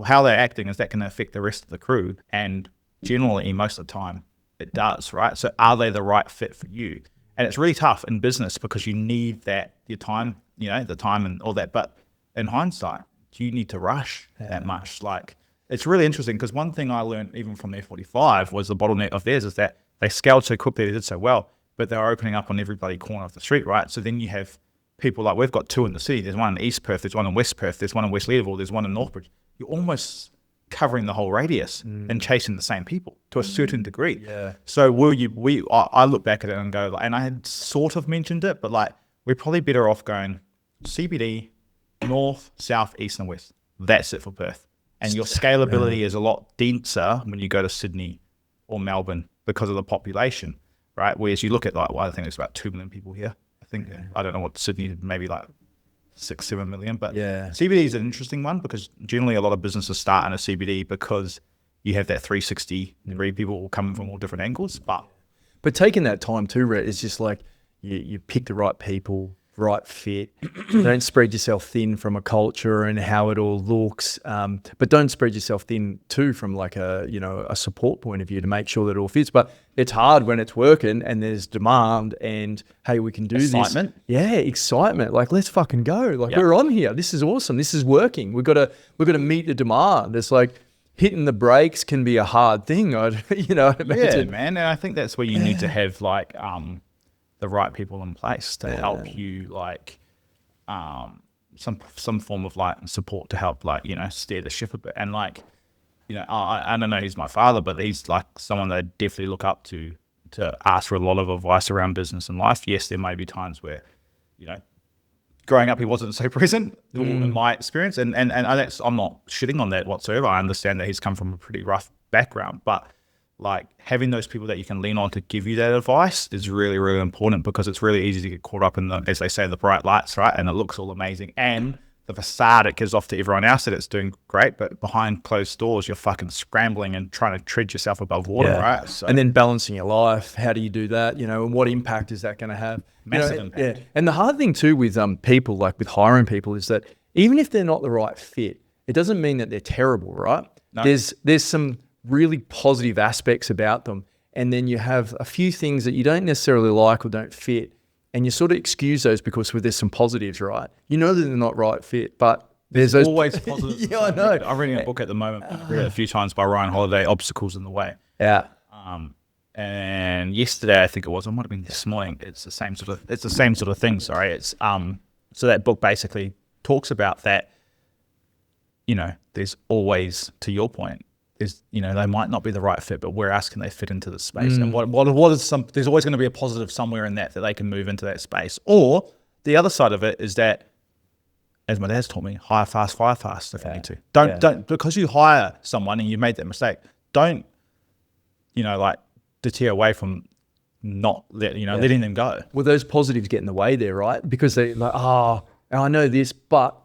how they're acting, is that going to affect the rest of the crew? And generally, most of the time, it does, right? So are they the right fit for you? And it's really tough in business because you need your time, the time and all that. But in hindsight, do you need to rush that much? Like, it's really interesting because one thing I learned even from F45 was the bottleneck of theirs is that they scaled so quickly, they did so well, but they were opening up on every bloody corner of the street, right? So then you have people like, we've got 2 in the city. There's one in East Perth, there's one in West Perth, there's one in West Leadville, there's one in Northbridge. You're almost covering the whole radius and chasing the same people to a certain degree. Yeah. So I look back at it and go, and I had sort of mentioned it, but like, we're probably better off going CBD, North, South, East and West. That's it for Perth. And your scalability is a lot denser when you go to Sydney or Melbourne because of the population, right? Whereas you look at I think there's about 2 million people here. I think, I don't know what Sydney, maybe like 6-7 million, but CBD is an interesting one because generally a lot of businesses start in a CBD because you have that 360 degree people coming from all different angles. But taking that time too, Rhett, is just like you pick the right people, right fit. Don't spread yourself thin from a culture and how it all looks, but don't spread yourself thin too from like a support point of view to make sure that it all fits. But it's hard when it's working and there's demand and hey, we can do excitement. this. Yeah, excitement. Like, let's fucking go. Like, we're on here. This is awesome. This is working. We've got to meet the demand. It's like hitting the brakes can be a hard thing. I'd imagine. Yeah, man. And I think that's where you need to have like the right people in place to help you, like some form of like support to help steer the ship a bit. And like I don't know, he's my father, but he's like someone that I definitely look up to ask for a lot of advice around business and life. Yes, there may be times where growing up he wasn't so present in my experience, and I'm not shitting on that whatsoever. I understand that he's come from a pretty rough background, but like having those people that you can lean on to give you that advice is really, really important because it's really easy to get caught up in the, as they say, the bright lights, right? And it looks all amazing. And the facade it gives off to everyone else that it's doing great, but behind closed doors, you're fucking scrambling and trying to tread yourself above water, right? So, and then balancing your life. How do you do that? And what impact is that going to have? Massive impact. Yeah. And the hard thing too with people, like with hiring people, is that even if they're not the right fit, it doesn't mean that they're terrible, right? No. There's some really positive aspects about them, and then you have a few things that you don't necessarily like or don't fit, and you sort of excuse those because there's some positives, right? You know that they're not right fit, but there's those always positives. Yeah, I know. I'm reading a book at the moment. I've read it a few times by Ryan Holiday, Obstacles in the Way. Yeah. And yesterday, I think it was, it might have been this morning. It's the same sort of thing. Sorry. It's so that book basically talks about that. There's always, to your point, they might not be the right fit, but where else can they fit into the space? And what is there's always going to be a positive somewhere in that they can move into that space. Or the other side of it is that, as my dad's taught me, hire fast, fire fast if you need to. Don't, because you hire someone and you made that mistake, don't, deter away from not letting them go. Well, those positives get in the way there, right? Because they're like, I know this, but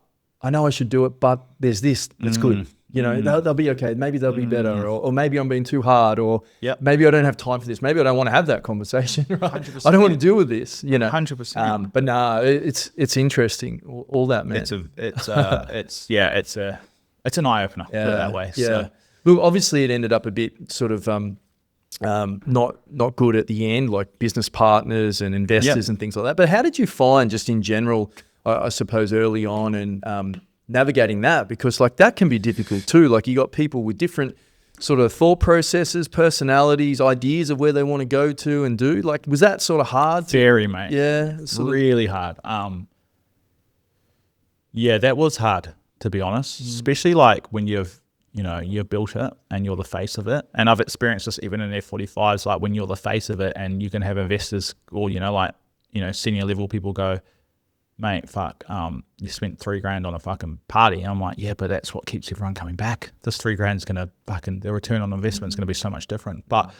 I know I should do it, but there's this that's good. They'll be okay. Maybe they'll be better, or maybe I'm being too hard, or maybe I don't have time for this. Maybe I don't want to have that conversation. Right? 100%. I don't want to deal with this. 100%. But nah, it's interesting. All that, man. It's an eye opener. Put it that way. Yeah. So. Well, obviously it ended up a bit sort of not good at the end, like business partners and investors and things like that. But how did you find, just in general, I suppose early on, and navigating that, because like that can be difficult too. Like you got people with different sort of thought processes, personalities, ideas of where they want to go to and do? Like, was that sort of hard? Very, mate. Yeah. Really hard. Yeah, that was hard, to be honest, especially like when you've built it and you're the face of it. And I've experienced this even in F45s, like when you're the face of it and you can have investors or, senior level people go, mate, fuck, you spent $3,000 on a fucking party. And I'm like, yeah, but that's what keeps everyone coming back. This $3,000 is going to the return on investment is going to be so much different. But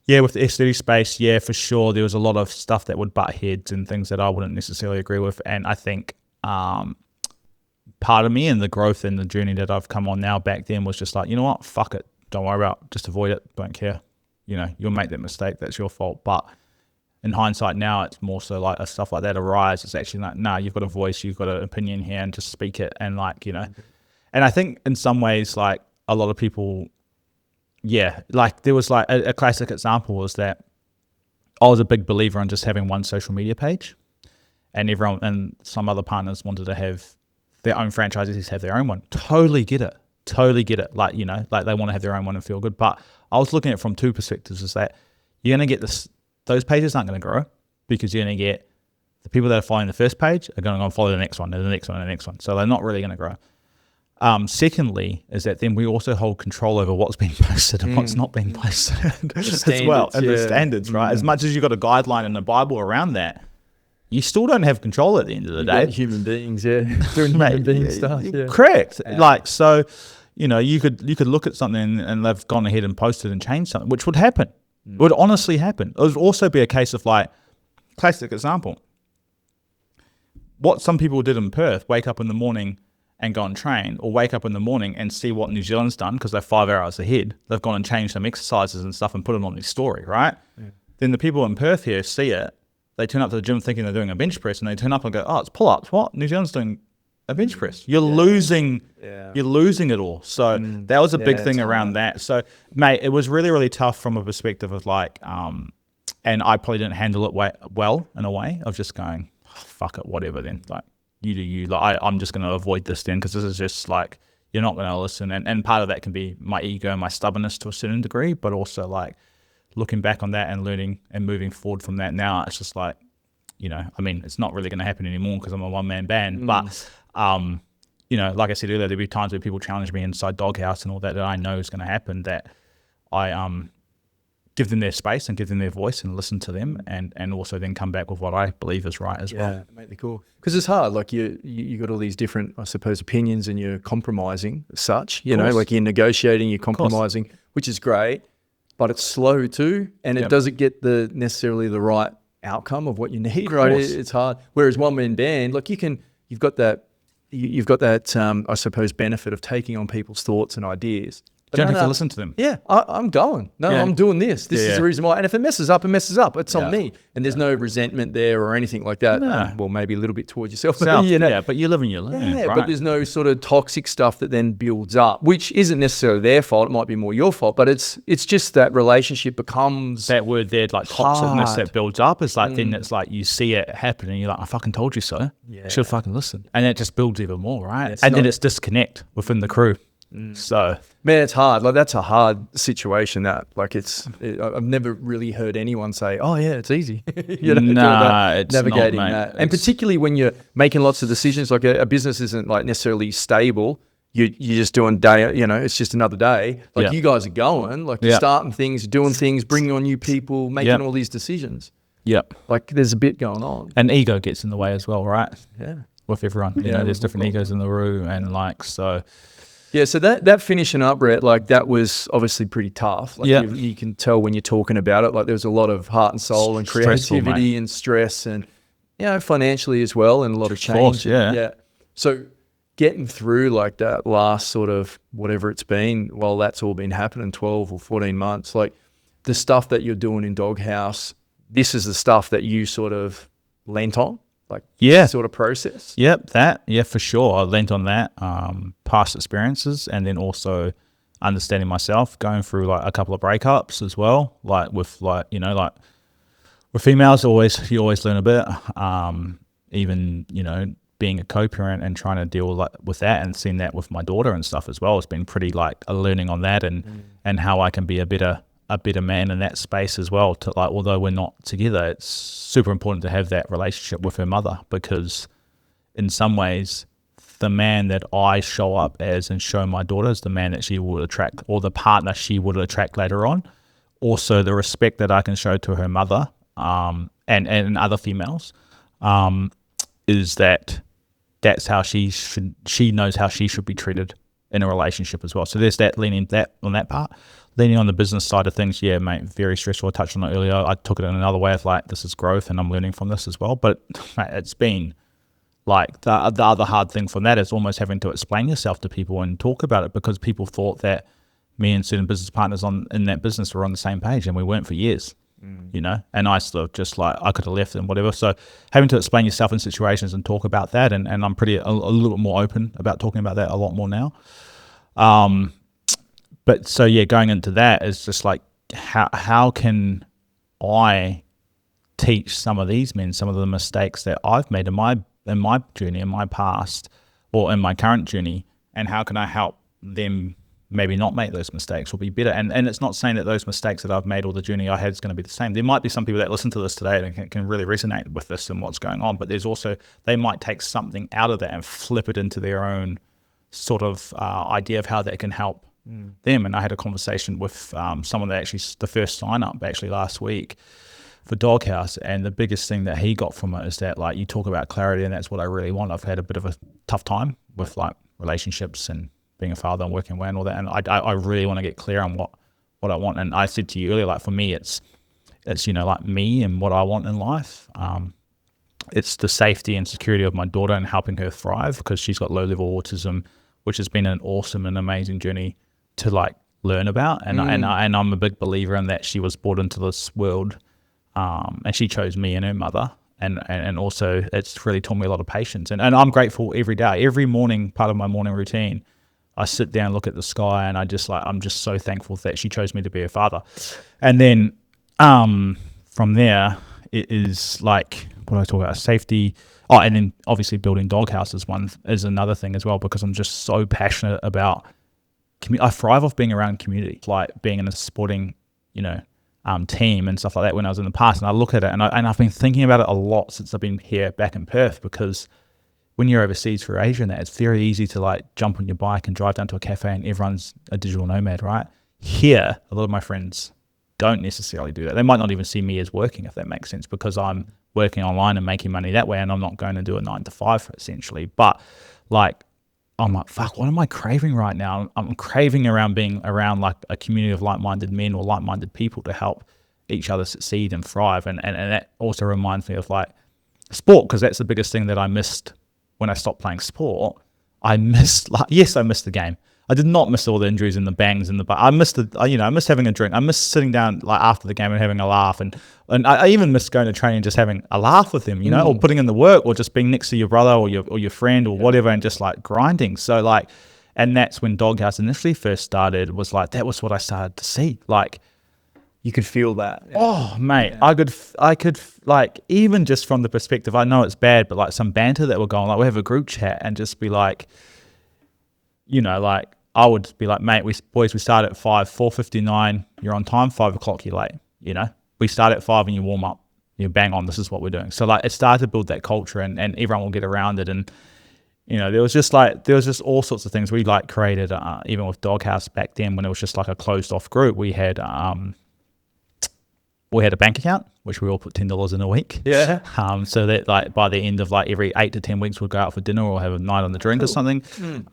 yeah, with the S30 space, yeah, for sure, there was a lot of stuff that would butt heads and things that I wouldn't necessarily agree with. And I think, part of me and the growth and the journey that I've come on now back then was just like, you know what, fuck it. Don't worry about it. Just avoid it. Don't care. You'll make that mistake. That's your fault. But in hindsight now, it's more so like stuff like that arise. It's actually like, nah, you've got a voice, you've got an opinion here and just speak it. And like, and I think in some ways, like a lot of people, yeah, like there was like a classic example was that I was a big believer in just having one social media page and everyone and some other partners wanted to have their own franchisees have their own one. Totally get it. Like, like they want to have their own one and feel good. But I was looking at it from two perspectives is that you're going to get those pages aren't going to grow because you're going to get the people that are following the first page are going to go and follow the next one and the next one and the next one. So they're not really going to grow. Secondly, is that then we also hold control over what's being posted and what's not being posted as well. And the standards, right? As much as you've got a guideline in the Bible around that, you still don't have control at the end of the day. Human beings, yeah. Doing human being stuff. Yeah. Correct. Yeah. Like, so, you could look at something and they've gone ahead and posted and changed something, which would happen. It would honestly happen. It would also be a case of like, classic example, what some people did in Perth, wake up in the morning and go and train, or wake up in the morning and see what New Zealand's done because they're 5 hours ahead. They've gone and changed some exercises and stuff and put it on their story, right? Yeah. Then the people in Perth here see it. They turn up to the gym thinking they're doing a bench press, and they turn up and go, "Oh, it's pull-ups. What? New Zealand's doing a bench press." You're losing it all. So that was a big thing around that. So, mate, it was really, really tough from a perspective of like, and I probably didn't handle it well in a way of just going, oh, "Fuck it, whatever." Then, like, you do you. Like, I'm just going to avoid this then because this is just like you're not going to listen. And part of that can be my ego and my stubbornness to a certain degree, but also like. Looking back on that and learning and moving forward from that now, it's just like, it's not really going to happen anymore because I'm a one-man band. But, like I said earlier, there'll be times where people challenge me inside Daawg Haus and all that I know is going to happen, that I give them their space and give them their voice and listen to them and also then come back with what I believe is right as well. Yeah, mate, they're cool. Because it's hard. Like you got all these different, I suppose, opinions and you're compromising as such, like you're negotiating, you're compromising, which is great. But it's slow too, and it doesn't get necessarily the right outcome of what you need, right? It's hard. Whereas one-man band, like you've got that, I suppose, benefit of taking on people's thoughts and ideas. You don't have to listen to them. Yeah, I'm going. No, I'm doing this. This is the reason why. And if it messes up, it messes up. It's on me. And there's no resentment there or anything like that. No. Well, maybe a little bit towards yourself. But you live and you learn. Yeah, right? But there's no sort of toxic stuff that then builds up, which isn't necessarily their fault. It might be more your fault. But it's just that relationship becomes that word there, like toxicness that builds up. Is like then it's like you see it happen and you're like, I fucking told you so. Yeah. Should fucve listened. And it just builds even more, right? And then it's disconnect within the crew. So man, it's hard. Like that's a hard situation. That like I've never really heard anyone say, "Oh yeah, it's easy." It's navigating not, that, and particularly when you're making lots of decisions. Like a business isn't like necessarily stable. You're just doing day. It's just another day. Like you guys are going, like you're starting things, doing things, bringing on new people, making all these decisions. Yep. Like there's a bit going on, and ego gets in the way as well, right? Yeah. With everyone, there's different egos in the room, and like so. Yeah, so that finishing up, Brett, like that was obviously pretty tough. Like you can tell when you're talking about it, like there was a lot of heart and soul and creativity and stress and, financially as well and a lot of change. Of course, yeah. So getting through like that last sort of whatever it's been, while that's all been happening, 12 or 14 months, like the stuff that you're doing in Daawg Haus, this is the stuff that you sort of lent on? Like sort of process? Yep, for sure. I leant on that, past experiences, and then also understanding myself, going through like a couple of breakups as well. Like with with females, you always learn a bit. Even being a co-parent and trying to deal with that, and seeing that with my daughter and stuff as well. It's been pretty like a learning on that, and how I can be a better man in that space as well. To like, although we're not together, it's super important to have that relationship with her mother, because in some ways, the man that I show up as and show my daughter is the man that she will attract, or the partner she would attract later on. Also, the respect that I can show to her mother, and other females, is that's how she knows how she should be treated in a relationship as well. So there's that leaning on that part. Leaning on the business side of things, yeah, mate, very stressful. I touched on it earlier. I took it in another way of like, this is growth and I'm learning from this as well. But mate, it's been like the other hard thing from that is almost having to explain yourself to people and talk about it, because people thought that me and certain business partners in that business were on the same page, and we weren't for years. You know, and I sort of just like, I could have left and whatever. So having to explain yourself in situations and talk about that, and I'm pretty a little bit more open about talking about that a lot more now. But so yeah, going into that is just like, how can I teach some of these men some of the mistakes that I've made in my journey, in my past, or in my current journey, and how can I help them maybe not make those mistakes or be better? And it's not saying that those mistakes that I've made or the journey I had is going to be the same. There might be some people that listen to this today and can really resonate with this and what's going on, but there's also, they might take something out of that and flip it into their own sort of idea of how that can help them. And I had a conversation with someone that actually, the first sign up actually last week for Daawg Haus, and the biggest thing that he got from it is that, like, you talk about clarity, and that's what I really want. I've had a bit of a tough time with like relationships and being a father and working away and all that, and I really want to get clear on what I want. And I said to you earlier, like, for me, it's you know, like me and what I want in life. It's the safety and security of my daughter and helping her thrive, because she's got low level autism, which has been an awesome and amazing journey to like learn about. And I'm a big believer in that. She was brought into this world, and she chose me and her mother. And also it's really taught me a lot of patience. And I'm grateful every day, every morning, part of my morning routine, I sit down, look at the sky, and I'm just so thankful that she chose me to be her father. And then from there, it is like, what do I talk about? Safety. Oh, and then obviously building Daawg Haus is another thing as well, because I'm just so passionate about I thrive off being around community, like being in a sporting, you know, team and stuff like that when I was in the past. And I look at it, and I've been thinking about it a lot since I've been here back in Perth, because when you're overseas for Asia and that, it's very easy to like jump on your bike and drive down to a cafe and everyone's a digital nomad, right? Here, a lot of my friends don't necessarily do that. They might not even see me as working, if that makes sense, because I'm working online and making money that way, and I'm not going to do a 9 to 5 essentially. But like, I'm like, fuck, what am I craving right now? I'm craving around being around like a community of like-minded men or like-minded people to help each other succeed and thrive. And that also reminds me of like sport, because that's the biggest thing that I missed when I stopped playing sport. I missed the game. I did not miss all the injuries and the bangs and I missed I missed having a drink. I missed sitting down like after the game and having a laugh, and I even missed going to training and just having a laugh with him, you know, or putting in the work, or just being next to your brother or your friend or whatever, and just like grinding. So like, and that's when Daawg Haus initially first started, was like, that was what I started to see. Like, you could feel that. Yeah. Oh, mate, yeah. I could like, even just from the perspective, I know it's bad, but like some banter that we're going, like we have a group chat and just be like, you know, like I would be like, mate, we start at 5, 4:59, you're on time, 5 o'clock, you're late, you know? We start at 5 and you warm up, you bang on, this is what we're doing. So like it started to build that culture, and everyone will get around it. And, you know, there was just all sorts of things we like created, even with Daawg Haus back then, when it was just like a closed off group. We had a bank account, which we all put $10 in a week. Yeah. So that like by the end of like every 8 to 10 weeks, we'll go out for dinner or have a night on the drink or something.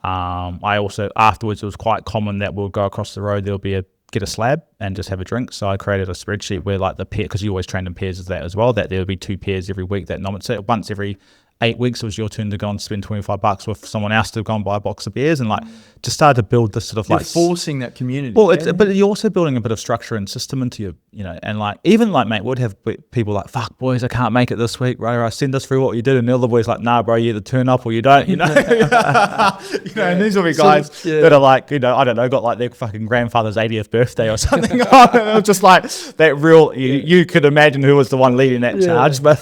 I also, afterwards, it was quite common that we'll go across the road, there'll be get a slab and just have a drink. So I created a spreadsheet where like the pair, because you always train in pairs of that as well, that there would be 2 pairs every week. So once every 8 weeks, it was your turn to go and spend $25 with someone else to go and buy a box of beers, and like just started to build this sort of You're like forcing that community. Well, but you're also building a bit of structure and system into your, you know, and like even like, mate, would have people like, fuck boys, I can't make it this week, right? Send us through what you did, and the other boys like, nah, bro, you either turn up or you don't, you know. And these will be guys that are like, you know, I don't know, got like their fucking grandfather's 80th birthday or something. And it was just like that real. You could imagine who was the one leading that charge, but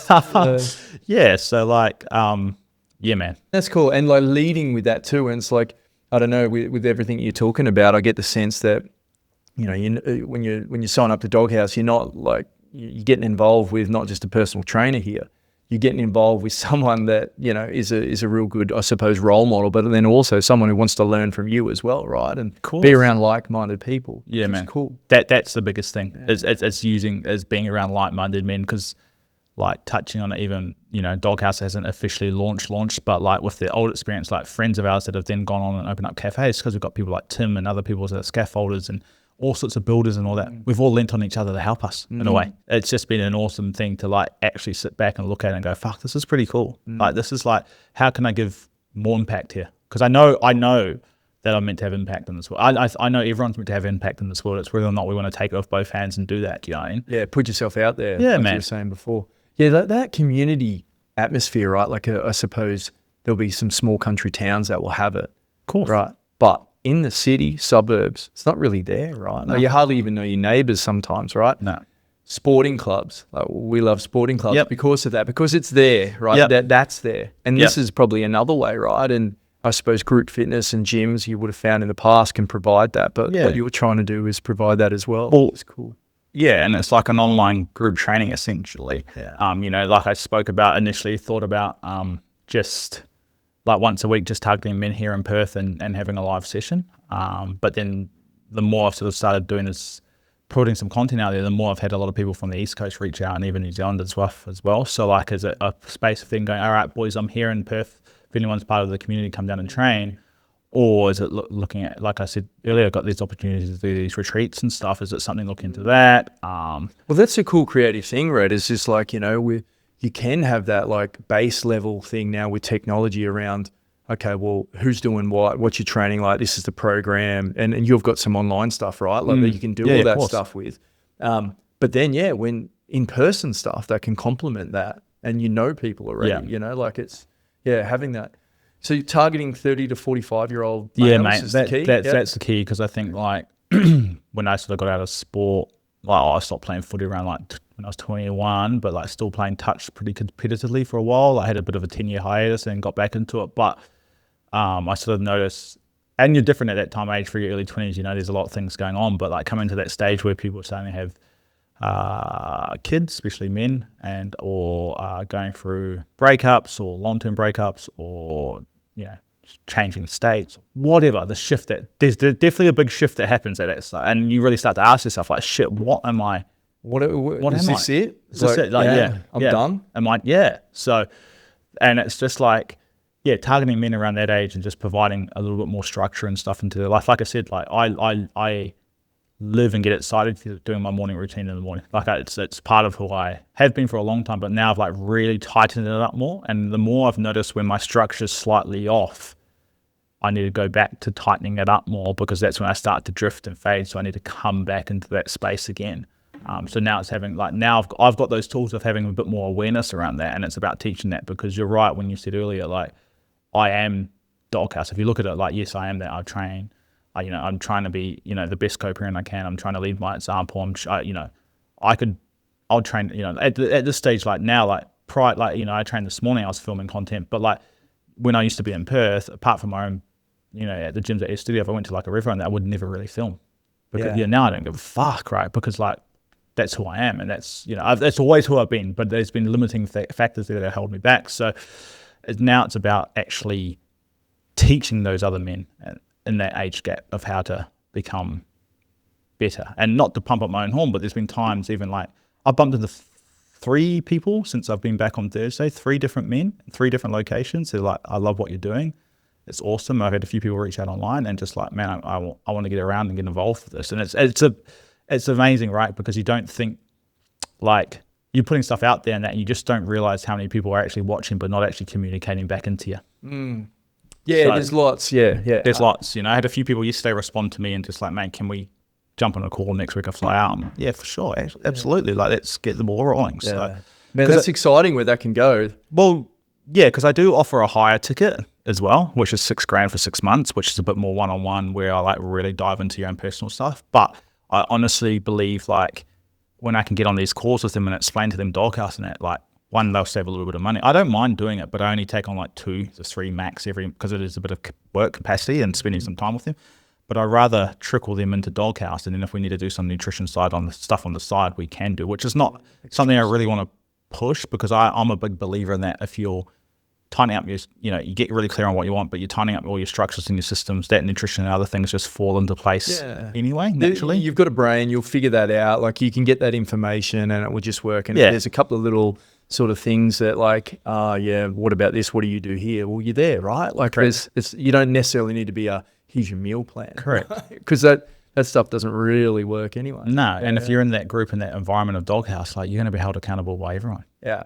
yeah. So like, Yeah, man. That's cool. And like leading with that too. And it's like, I don't know, with everything you're talking about, I get the sense that, when you sign up to Daawg Haus, you're not like, you're getting involved with not just a personal trainer here. You're getting involved with someone that, is a real good, I suppose, role model, but then also someone who wants to learn from you as well, right? And be around like-minded people. Yeah, man. Cool. That's the biggest thing. It's being around like-minded men, because like touching on it, even, Daawg Haus hasn't officially launched, but like with the old experience, like friends of ours that have then gone on and opened up cafes, because we've got people like Tim and other people that are scaffolders and all sorts of builders and all that. We've all lent on each other to help us in a way. It's just been an awesome thing to like actually sit back and look at it and go, fuck, this is pretty cool. Like, this is like, how can I give more impact here? Because I know that I'm meant to have impact in this world. I know everyone's meant to have impact in this world. It's whether or not we want to take it off both hands and do that. Do you know what I mean? Yeah, put yourself out there. Yeah, like man. you were saying before. Yeah, that community atmosphere, right? Like, I suppose there'll be some small country towns that will have it. Of course. Right. But in the city, suburbs, it's not really there, right? No. Like, you hardly even know your neighbours sometimes, right? No. Sporting clubs. Like, we love sporting clubs because of that, because it's there, right? That's there. And this is probably another way, right? And I suppose group fitness and gyms you would have found in the past can provide that. But what you're trying to do is provide that as well. Well, it's cool. Yeah, and it's like an online group training essentially. Yeah. Like I spoke about initially, thought about just like once a week, just targeting men here in Perth and having a live session. But then the more I've sort of started doing is putting some content out there, the more I've had a lot of people from the East Coast reach out, and even New Zealand as well. So like as a space of thing going, all right, boys, I'm here in Perth. If anyone's part of the community, come down and train. Or is it looking at, like I said earlier, got these opportunities to do these retreats and stuff? Is it something look into that? Well, that's a cool creative thing, Red. It's just like, you can have that like base level thing now with technology around, okay, well, who's doing what's your training like? This is the program. And you've got some online stuff, right? Like that you can do all that stuff with. But then, when in-person stuff that can complement that, and people already, like it's, having that. So you're targeting 30 to 45-year-old males? Yeah, mate, is the key? That's the key, because I think like when I sort of got out of sport, like I stopped playing footy around like when I was 21, but like still playing touch pretty competitively for a while. I had a bit of a 10-year hiatus and got back into it, but I sort of noticed, and you're different at that time age for your early 20s, there's a lot of things going on, but like coming to that stage where people are starting to have kids, especially men, or going through breakups or long-term breakups, or changing states, whatever the shift, that there's definitely a big shift that happens at that side, and you really start to ask yourself like, shit, what am I? What is this I? it? Is this it? Like, I'm done. Am I? Yeah. So, and it's just like, targeting men around that age and just providing a little bit more structure and stuff into their life. Like I said, like I live and get excited doing my morning routine in the morning. Like it's part of who I have been for a long time, but now I've like really tightened it up more. And the more I've noticed when my structure's slightly off, I need to go back to tightening it up more, because that's when I start to drift and fade. So I need to come back into that space again. So now it's having like, now I've got those tools of having a bit more awareness around that. And it's about teaching that, because you're right when you said earlier, like I am Daawg Haus. If you look at it like, yes, I am that. I train. I'm trying to be, the best co-parent I can. I'm trying to lead by example. I'll train, at this stage, like now, like prior, like, I trained this morning, I was filming content, but like when I used to be in Perth, apart from my own, at the gyms at studio, if I went to like a restaurant, I would never really film, because now I don't give a fuck, right? Because like, that's who I am. And that's, that's always who I've been, but there's been limiting factors there that hold me back. So now it's about actually teaching those other men in that age gap of how to become better, and not to pump up my own horn, but there's been times even like I bumped into 3 people since I've been back on Thursday, 3 different men, 3 different locations. They're like, I love what you're doing. It's awesome. I've had a few people reach out online and just like, man, I want to get around and get involved with this. And it's amazing, right? Because you don't think like you're putting stuff out there and that you just don't realize how many people are actually watching, but not actually communicating back into you. Yeah, so, there's lots. Yeah. There's lots. I had a few people yesterday respond to me and just like, man, can we jump on a call next week? I fly out. Yeah, for sure. Absolutely. Like, let's get the ball rolling. Yeah. So, man, that's exciting where that can go. Well, yeah, because I do offer a higher ticket as well, which is $6,000 for 6 months, which is a bit more one-on-one, where I like really dive into your own personal stuff. But I honestly believe like when I can get on these calls with them and explain to them Daawg Haus and that, like one, they'll save a little bit of money. I don't mind doing it, but I only take on like 2 to 3 max because it is a bit of work capacity and spending some time with them. But I'd rather trickle them into Daawg Haus, and then if we need to do some nutrition side on the stuff on the side, we can do, which is not something I really want to push, because I'm a big believer in that. If you're tightening up you get really clear on what you want, but you're tightening up all your structures and your systems, that nutrition and other things just fall into place anyway, naturally. You've got a brain, you'll figure that out. Like, you can get that information and it will just work. And there's a couple of little sort of things that like, what about this? What do you do here? Well, you're there, right? Like, you don't necessarily need to be here's your meal plan. Correct. Because that stuff doesn't really work anyway. No, and if you're in that group, in that environment of Daawg Haus, like, you're going to be held accountable by everyone. Yeah.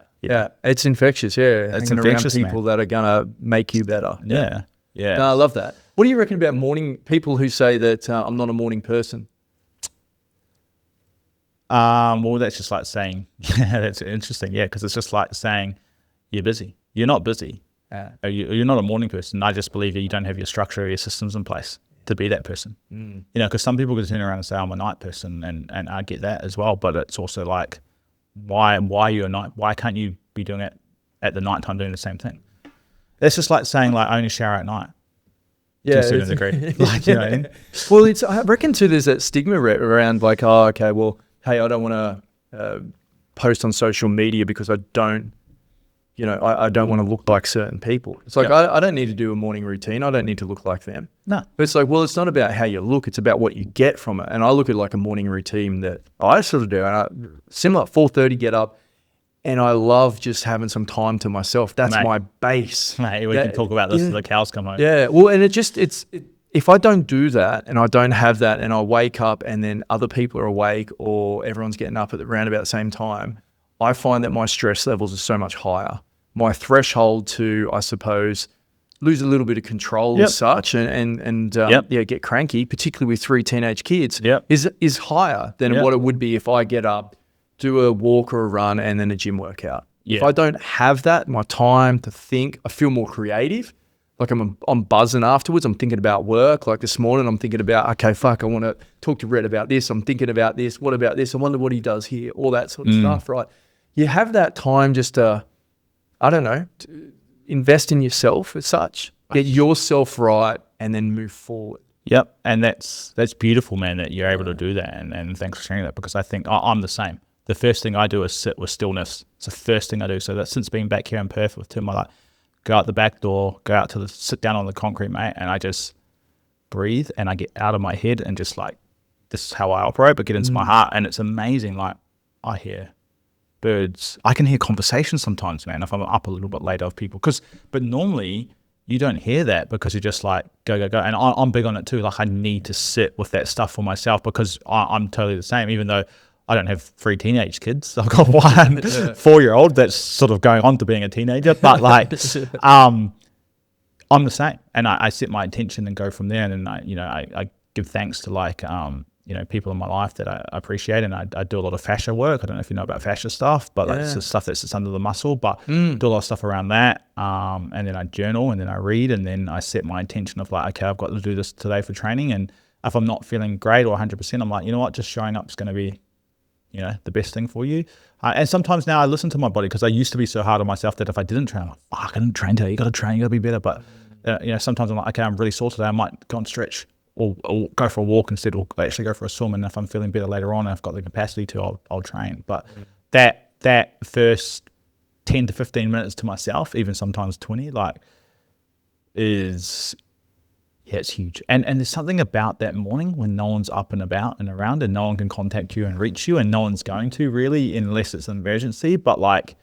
It's infectious. Yeah. It's hanging infectious, around people that are going to make you better. Yeah. No, I love that. What do you reckon about people who say that I'm not a morning person? Well, that's just like saying, that's interesting. Yeah. Because it's just like saying you're busy. You're not busy. You're not a morning person. I just believe you don't have your structure or your systems in place to be that person. Because some people could turn around and say I'm a night person, and I get that as well. But it's also like, why are you a night? Why can't you be doing it at the night time, doing the same thing? It's just like saying like I only shower at night. To a certain degree. Like, you know what I mean? Well, I reckon too, there's that stigma around like, oh, okay, well, hey, I don't want to post on social media because I don't want to look like certain people. It's like, I don't need to do a morning routine. I don't need to look like them. No. But it's like, well, it's not about how you look. It's about what you get from it. And I look at like a morning routine that I sort of do. And similar, 4:30 get up. And I love just having some time to myself. That's my base. Mate, we can talk about this as the cows come home. Yeah. Well, and if I don't do that and I don't have that and I wake up and then other people are awake or everyone's getting up at around about the same time, I find that my stress levels are so much higher. My threshold to, I suppose, lose a little bit of control as such and get cranky, particularly with 3 teenage kids, is higher than what it would be if I get up, do a walk or a run and then a gym workout. If I don't have that, my time to think, I feel more creative. Like I'm buzzing afterwards. I'm thinking about work. Like this morning, I'm thinking about, okay, I want to talk to Red about this. I'm thinking about this. What about this? I wonder what he does here. All that sort of stuff, right? You have that time just to, I don't know, to invest in yourself as such, get yourself right, and then move forward. Yep, and that's beautiful, man, that you're able to do that, and thanks for sharing that, because I think I'm the same. The first thing I do is sit with stillness. It's the first thing I do. So that since being back here in Perth with Tim, I like go out the back door, go out to sit down on the concrete, mate, and I just breathe and I get out of my head and just like, this is how I operate, but get into my heart. And it's amazing. Like, I hear birds. I can hear conversations sometimes, man, if I'm up a little bit later of people. But normally you don't hear that because you're just like, go, go, go. And I'm big on it too. Like, I need to sit with that stuff for myself because I'm totally the same, even though I don't have 3 teenage kids. I've got one 4-year-old that's sort of going on to being a teenager. But like, I'm the same. And I set my intention and go from there. And then I give thanks to like, people in my life that I appreciate. And I do a lot of fascia work. I don't know if you know about fascia stuff, but like, it's the stuff that sits under the muscle. But do a lot of stuff around that. And then I journal and then I read. And then I set my intention of like, okay, I've got to do this today for training. And if I'm not feeling great or 100%, I'm like, you know what, just showing up is going to be the best thing for you. And sometimes now I listen to my body, because I used to be so hard on myself that if I didn't train, I'm like, fuck, I didn't train today. You got to train, you got to be better. But, sometimes I'm like, okay, I'm really sore today. I might go and stretch or go for a walk instead, or actually go for a swim. And if I'm feeling better later on and I've got the capacity to, I'll train. But that first 10 to 15 minutes to myself, even sometimes 20, like is... yeah, it's huge. And there's something about that morning when no one's up and about and around and no one can contact you and reach you, and no one's going to really unless it's an emergency. But like,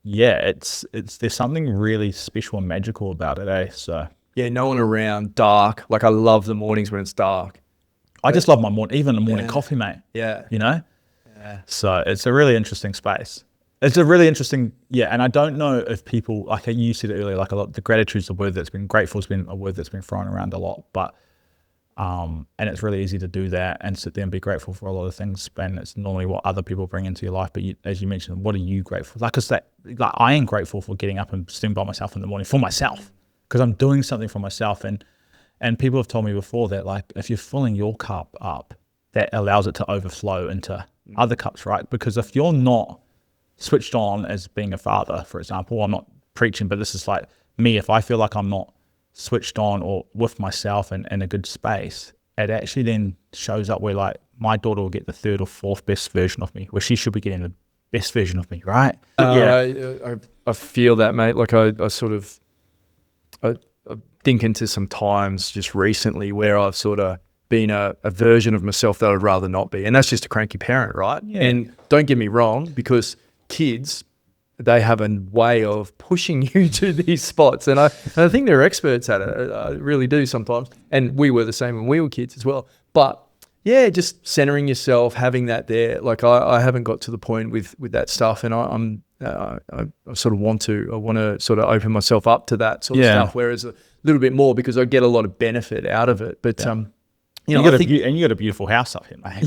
yeah, it's there's something really special and magical about it, eh? So yeah, no one around, dark. Like, I love the mornings when it's dark. I just love my morning, even the morning coffee, mate. Yeah. Yeah. So it's a really interesting space. It's a really interesting, and I don't know if people, like you said it earlier, like a lot, the gratitude's a word that's been, grateful has been a word that's been thrown around a lot, but, and it's really easy to do that and sit there and be grateful for a lot of things, and it's normally what other people bring into your life, but as you mentioned, what are you grateful for? Like, I am grateful for getting up and sitting by myself in the morning for myself, because I'm doing something for myself, and people have told me before that, like, if you're filling your cup up, that allows it to overflow into other cups, right? Because if you're not switched on as being a father, for example. I'm not preaching, but this is like me. If I feel like I'm not switched on or with myself and in a good space, it actually then shows up where like my daughter will get the third or fourth best version of me, where she should be getting the best version of me, right? I feel that, mate. Like I think into some times just recently where I've sort of been a version of myself that I'd rather not be. And that's just a cranky parent, right? Yeah. And don't get me wrong, because kids, they have a way of pushing you to these spots. And I think they're experts at it. I really do sometimes. And we were the same when we were kids as well. But yeah, just centering yourself, having that there. Like I haven't got to the point with that stuff, and I sort of want to sort of open myself up to that sort of stuff. Whereas a little bit more, because I get a lot of benefit out of it. But you know, you got a beautiful house up here, mate.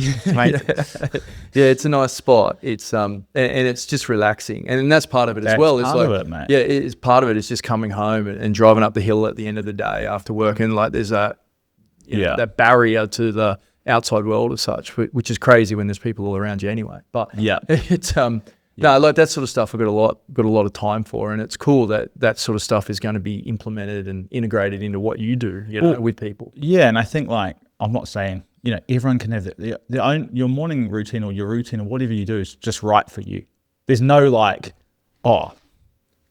Yeah, it's a nice spot. It's and it's just relaxing, and that's part of it as well. It's part like, of it, mate. Yeah, it's part of it. It's just coming home and driving up the hill at the end of the day after work, and like there's that barrier to the outside world as such, which is crazy when there's people all around you anyway. But it's no, like that sort of stuff I've got a lot of time for, and it's cool that sort of stuff is going to be implemented and integrated into what you do, with people. Yeah, and I think like I'm not saying everyone can have your morning routine or your routine or whatever you do is just right for you. There's no like, oh,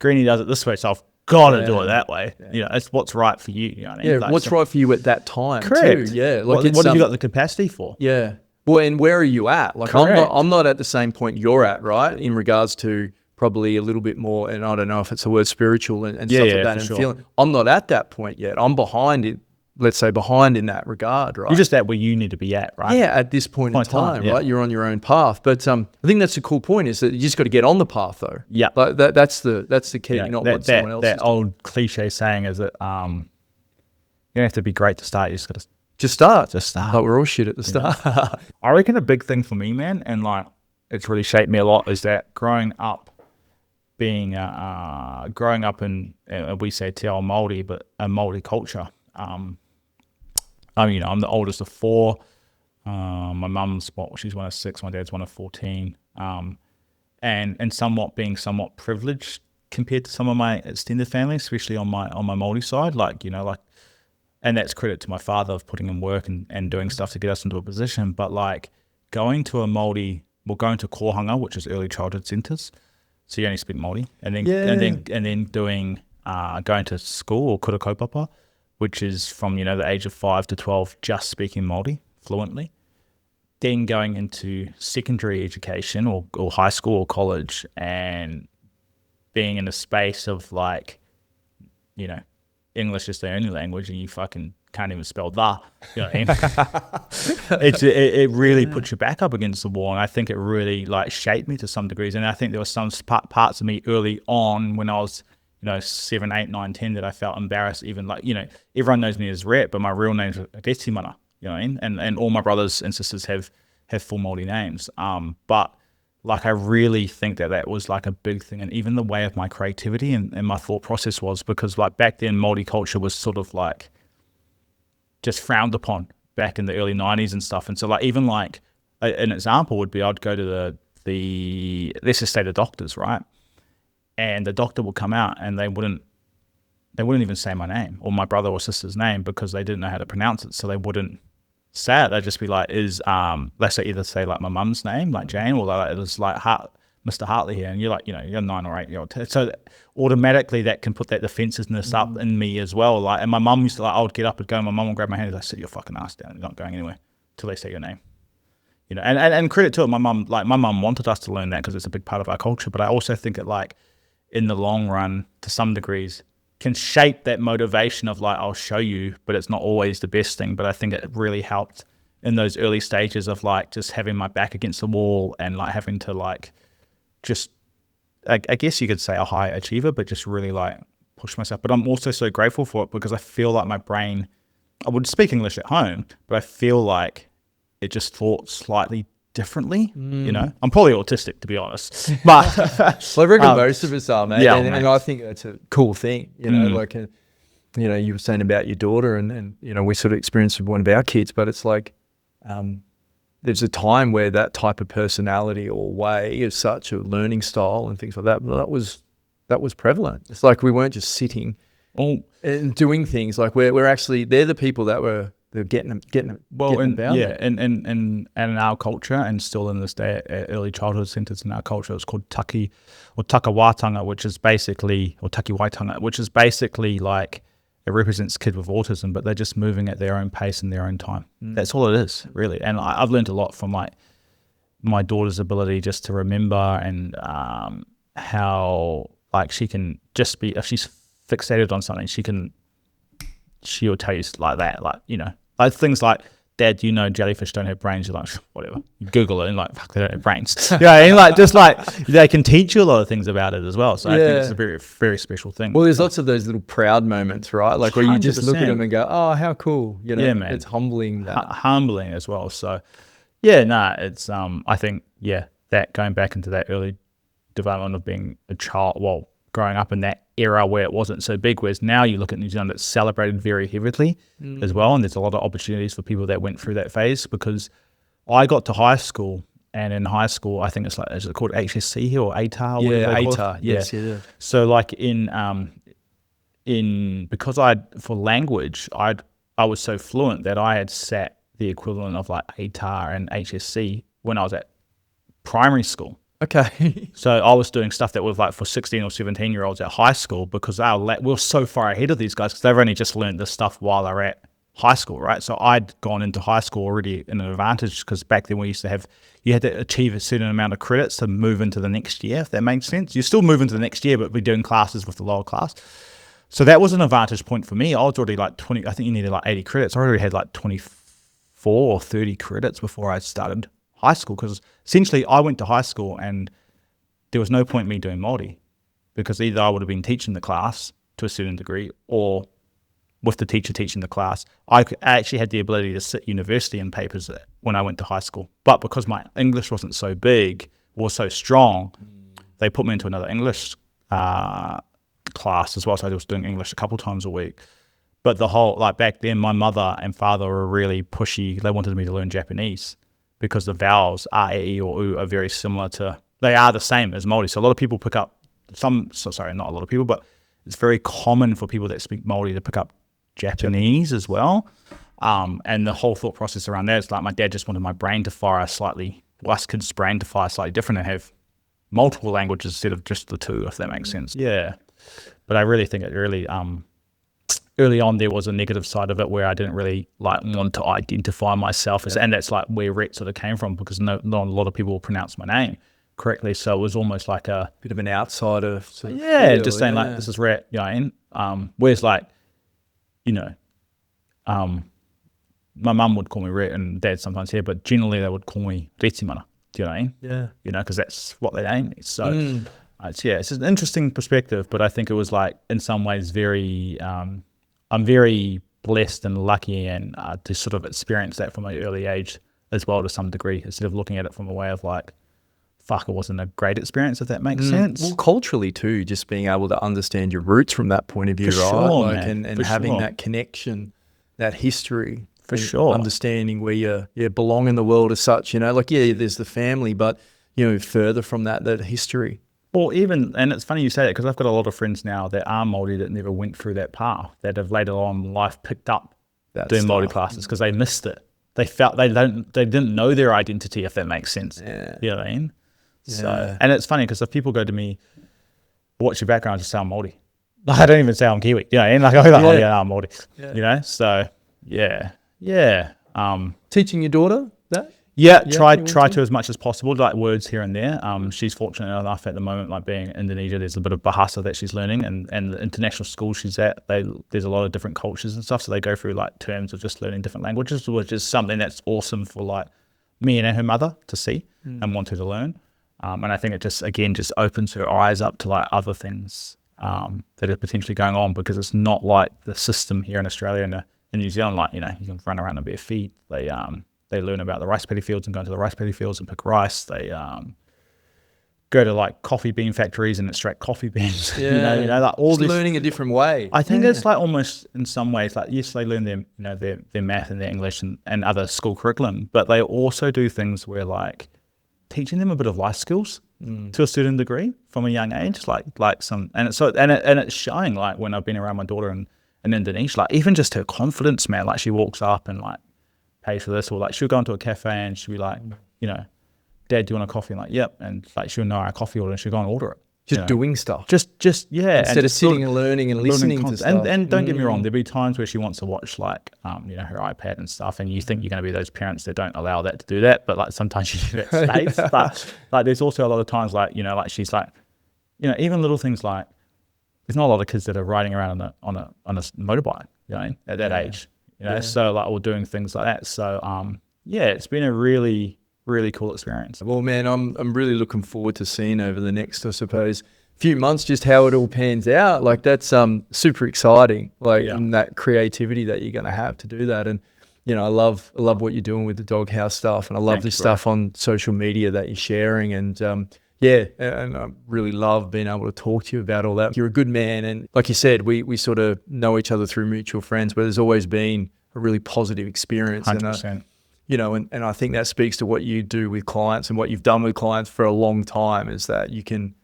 Greenie does it this way, so I've got to do it that way. Yeah. It's what's right for you. You know what I mean? Yeah, what's right for you at that time. Correct. Too. Yeah, like what have you got the capacity for? Yeah. Well, and where are you at? Like I'm not at the same point you're at, right? In regards to probably a little bit more, and I don't know if it's a word, spiritual and stuff like that. And feeling, I'm not at that point yet. I'm behind it. Let's say behind in that regard, right? You're just at where you need to be at, right? Yeah, at this point in time, right? You're on your own path. But I think that's a cool point, is that you just got to get on the path, though. Yeah, like that's the key, not what someone else. That old cliche saying is that you don't have to be great to start. You just got to start. Like we're all shit at the start. I reckon a big thing for me, man, and like it's really shaped me a lot, is that growing up in we say Te Ao Māori, but a Māori culture. I'm the oldest of four. My mum's she's one of 6. My dad's one of 14. And somewhat privileged compared to some of my extended family, especially on my Māori side. And that's credit to my father of putting in work and doing stuff to get us into a position. But like going to going to kohanga, which is early childhood centres, so you only speak Māori, and then doing going to school or kura kaupapa, which is from the age of 5 to 12, just speaking Māori fluently. Then going into secondary education or high school or college, and being in a space of like, English is the only language, and you fucking can't even spell the. You know what I mean? It really puts you back up against the wall, and I think it really like shaped me to some degrees. And I think there were some parts of me early on when I was 7, 8, 9, 10 that I felt embarrassed. Even like everyone knows me as Rhett, but my real name's Reti Mana. You know what I mean? And all my brothers and sisters have full Māori names. But like I really think that was like a big thing, and even the way of my creativity and my thought process was, because like back then Māori culture was sort of like just frowned upon back in the early 90s and stuff. And so like even like an example would be I'd go to the let's just say the doctors, right? And the doctor would come out and they wouldn't even say my name or my brother or sister's name because they didn't know how to pronounce it. So they wouldn't say it. They'd just be like, let's either say like my mum's name, like Jane, or like, it was like Mr. Hartley here. And you're like, you're 9 or 8 year old. So automatically that can put that defensiveness up in me as well. Like, and my mum used to I would get up and go, my mum would grab my hand and like, sit your fucking ass down. You're not going anywhere till they say your name. And credit to it, my mum wanted us to learn that because it's a big part of our culture. But I also think it like in the long run, to some degrees, can shape that motivation of like, I'll show you, but it's not always the best thing. But I think it really helped in those early stages of like just having my back against the wall and like having to like just, I guess you could say a high achiever, but just really like push myself. But I'm also so grateful for it because I feel like my brain, I would speak English at home, but I feel like it just thought slightly differently. I'm probably autistic, to be honest, but well, I reckon most of us are, mate. Yeah, and I think that's a cool thing, like you were saying about your daughter and we sort of experienced with one of our kids, but it's like there's a time where that type of personality or way is such a learning style and things like that. But that was prevalent. It's like we weren't just sitting and doing things. Like we're actually, they're the people that they're getting them down there. And in our culture, and still in this day at early childhood centres in our culture, it's called taki or takawatanga, which is basically, or takiwaitanga, which is basically like, it represents kids with autism, but they're just moving at their own pace in their own time. That's all it is, really. And I've learned a lot from my daughter's ability just to remember, and how like she can just be, if she's fixated on something, she'll tell you like that, like, you know, like things like, Dad, you know jellyfish don't have brains. You're like, whatever. You Google it and like, fuck, they don't have brains. Yeah, and like, just like, they can teach you a lot of things about it as well. So I think it's a very, very special thing. Well, there's lots of those little proud moments, right? Like where you just look at them and go, oh, how cool. You know, man. It's humbling. Humbling as well. So it's, I think, that going back into that early development of being a child, well, growing up in that era where it wasn't so big, whereas now you look at New Zealand, it's celebrated very heavily as well, and there's a lot of opportunities for people that went through that phase. Because I got to high school, and in high school, I think it's like, is it called HSC here or ATAR? ATAR, yes. Yeah. So like because for language, I was so fluent that I had sat the equivalent of like ATAR and HSC when I was at primary school. Okay. So I was doing stuff that was like for 16 or 17 year olds at high school, because we were so far ahead of these guys, because they've only just learned this stuff while they're at high school, right? So I'd gone into high school already in an advantage, because back then we used to have, you had to achieve a certain amount of credits to move into the next year, if that makes sense. You still move into the next year, but we're doing classes with the lower class. So that was an advantage point for me. I was already like 20, I think you needed like 80 credits. I already had like 24 or 30 credits before I started high school, because essentially I went to high school and there was no point in me doing Māori, because either I would have been teaching the class to a certain degree, or with the teacher teaching the class. I actually had the ability to sit university in papers when I went to high school, but because my English wasn't so big or so strong, they put me into another English class as well. So I was doing English a couple times a week. But the whole, like back then, my mother and father were really pushy. They wanted me to learn Japanese, because the vowels a, e, or u are very similar to, they are the same as Māori. So a lot of people pick up not a lot of people, but it's very common for people that speak Māori to pick up Japanese as well. And the whole thought process around that is like, my dad just wanted my brain to fire slightly, us kids' brain to fire slightly different, and have multiple languages instead of just the two, if that makes sense. Yeah. But I really think it really, early on, there was a negative side of it where I didn't really like want to identify myself as, and that's like where Rhett sort of came from, because not a lot of people will pronounce my name correctly. So it was almost like a bit of an outsider. Sort of just saying like, this is Rhett, you know. Whereas like, you know, my mum would call me Rhett and dad sometimes here, but generally they would call me Retimana. Do you know what I mean? Yeah. You know, because that's what their name is. So it's an interesting perspective, but I think it was like in some ways very. I'm very blessed and lucky, and to sort of experience that from an early age as well, to some degree, instead of looking at it from a way of like, fuck, it wasn't a great experience, if that makes sense. Well, culturally too, just being able to understand your roots from that point of view, for right? Sure, like, man. and having that connection, that history. For sure. Understanding where you belong in the world as such, you know, like, there's the family, but, you know, further from that history. Well, and it's funny you say that, because I've got a lot of friends now that are Māori that never went through that path, that have later on in life picked up doing Māori classes because they missed it. They felt they didn't know their identity, if that makes sense. Yeah. You know what I mean? Yeah. So, and it's funny because if people go to me, what's your background? I just say I'm Māori. I don't even say I'm Kiwi. You know, and like, I'm Māori. Yeah. You know, so yeah. Teaching your daughter that? Yeah, try to as much as possible, like words here and there. She's fortunate enough at the moment, like being in Indonesia, there's a bit of Bahasa that she's learning, and the international school she's at, there's a lot of different cultures and stuff, so they go through like terms of just learning different languages, which is something that's awesome for like me and her mother to see and want her to learn. And I think it just opens her eyes up to like other things that are potentially going on, because it's not like the system here in Australia and in New Zealand, like, you know, you can run around on bare feet. They learn about the rice paddy fields and go into the rice paddy fields and pick rice. They go to like coffee bean factories and extract coffee beans. Yeah. You know, like all Just this. learning a different way. I think it's like almost in some ways, like yes, they learn their math and their English and other school curriculum, but they also do things where like teaching them a bit of life skills to a certain degree from a young age, like some, and it's showing, like when I've been around my daughter in Indonesia, like even just her confidence, man, like she walks up and like pays for this, or like she'll go into a cafe and she'll be like, you know, Dad, do you want a coffee? And like, yep. And like, she'll know our coffee order and she'll go and order it. Just doing stuff. Just yeah. Instead of sitting and learning and listening to stuff. And don't get me wrong, there'll be times where she wants to watch like, you know, her iPad and stuff, and you think you're going to be those parents that don't allow that to do that, but like sometimes you need that space. Yeah. But like, there's also a lot of times like, you know, like she's like, you know, even little things like, there's not a lot of kids that are riding around on a motorbike, you know, at that age, you know, so like, or doing things like that. So, yeah, it's been a really, really cool experience. Well, man, I'm really looking forward to seeing over the next, I suppose, few months just how it all pans out. Like that's super exciting. Like and that creativity that you're going to have to do that. And you know, I love what you're doing with the Daawg Haus stuff, and I love this stuff on social media that you're sharing. And yeah, and I really love being able to talk to you about all that. You're a good man, and like you said, we sort of know each other through mutual friends, but there's always been a really positive experience. 100%. And you know, and I think that speaks to what you do with clients and what you've done with clients for a long time, is that you can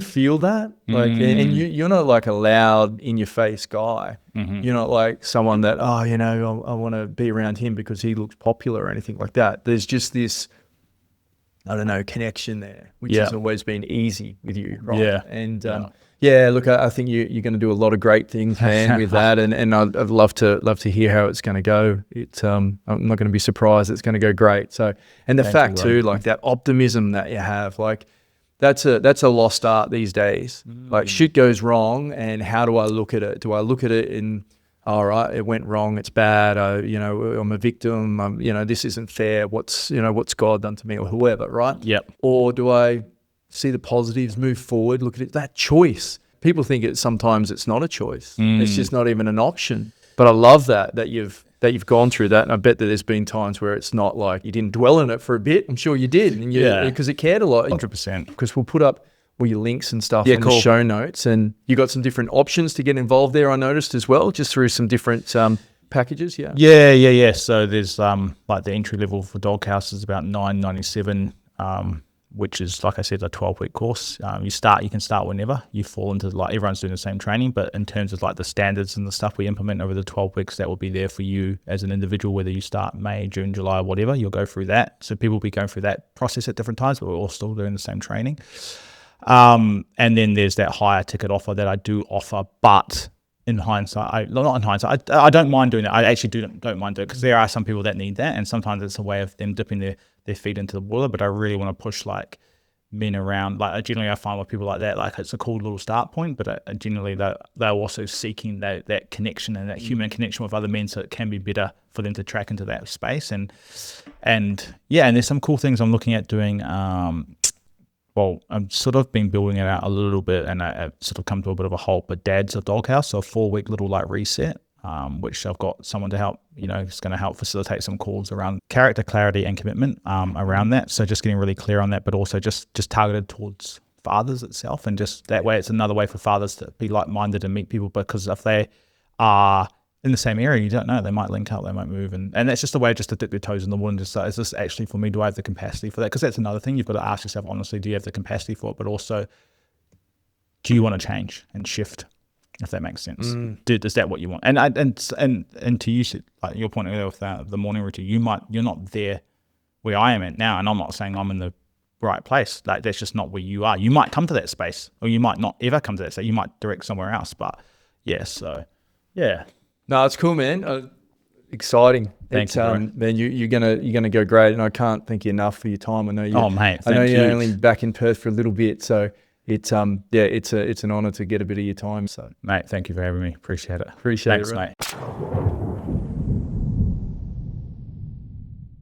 feel that, like, and you're not like a loud in your face guy. You're not like someone that, oh, you know, I want to be around him because he looks popular or anything like that. There's just this, I don't know, connection there, which has always been easy with you, right? Yeah. And yeah, look, I think you're going to do a lot of great things, man, with that, and I'd love to hear how it's going to go. It's I'm not going to be surprised it's going to go great. So, and the fact too, like that optimism that you have, like that's a lost art these days. Like shit goes wrong, and how do I look at it? Do I look at it in, all right, it went wrong, it's bad, you know, I'm a victim, you know, this isn't fair, what's God done to me, or whoever, right? Yep. Or do I see the positives, move forward, look at it, that choice? People think sometimes it's not a choice. It's just not even an option. But I love that you've gone through that, and I bet that there's been times where it's not like you didn't dwell in it for a bit. I'm sure you did, and because it cared a lot. 100%. Because we'll put up all your links and stuff in the show notes, and you got some different options to get involved there, I noticed as well, just through some different packages. Yeah. So there's like the entry level for Daawg Haus is about $9.97, which is, like I said, a 12-week course. You can start whenever you fall into, like, everyone's doing the same training, but in terms of like the standards and the stuff we implement over the 12 weeks, that will be there for you as an individual, whether you start May, June, July, whatever, you'll go through that. So people will be going through that process at different times, but we're all still doing the same training. And then there's that higher ticket offer that I do offer, but in hindsight, I don't mind doing it. I actually don't mind doing it, because there are some people that need that, and sometimes it's a way of them dipping their feet into the water. But I really want to push like men around. Like generally, I find with people like that, like it's a cool little start point, but generally they're also seeking that connection and that human connection with other men, so it can be better for them to track into that space. And there's some cool things I'm looking at doing. Well, I've sort of been building it out a little bit, and I've sort of come to a bit of a halt, but Dad's a Daawg Haus, so a 4-week little like reset, which I've got someone to help, you know, it's going to help facilitate some calls around character, clarity, and commitment around that. So just getting really clear on that, but also just targeted towards fathers itself, and just that way it's another way for fathers to be like-minded and meet people, because if they are in the same area, you don't know, they might link up, they might move, and that's just a way just to dip your toes in the water and just say, is this actually for me? Do I have the capacity for that? Because that's another thing you've got to ask yourself honestly, do you have the capacity for it? But also, do you want to change and shift, if that makes sense? Is that what you want? And to use it, like your point earlier with the morning routine, you're not there where I am at now, and I'm not saying I'm in the right place. Like that's just not where you are. You might come to that space, or you might not ever come to that space. You might direct somewhere else. But yeah. No, it's cool, man. Exciting. Thank you, bro. Man, you're gonna go great, and I can't thank you enough for your time. I know you. Oh, mate, I know thank you're you. only back in Perth for a little bit, so it's an honor to get a bit of your time. So, mate, thank you for having me. Appreciate it. Thanks, mate.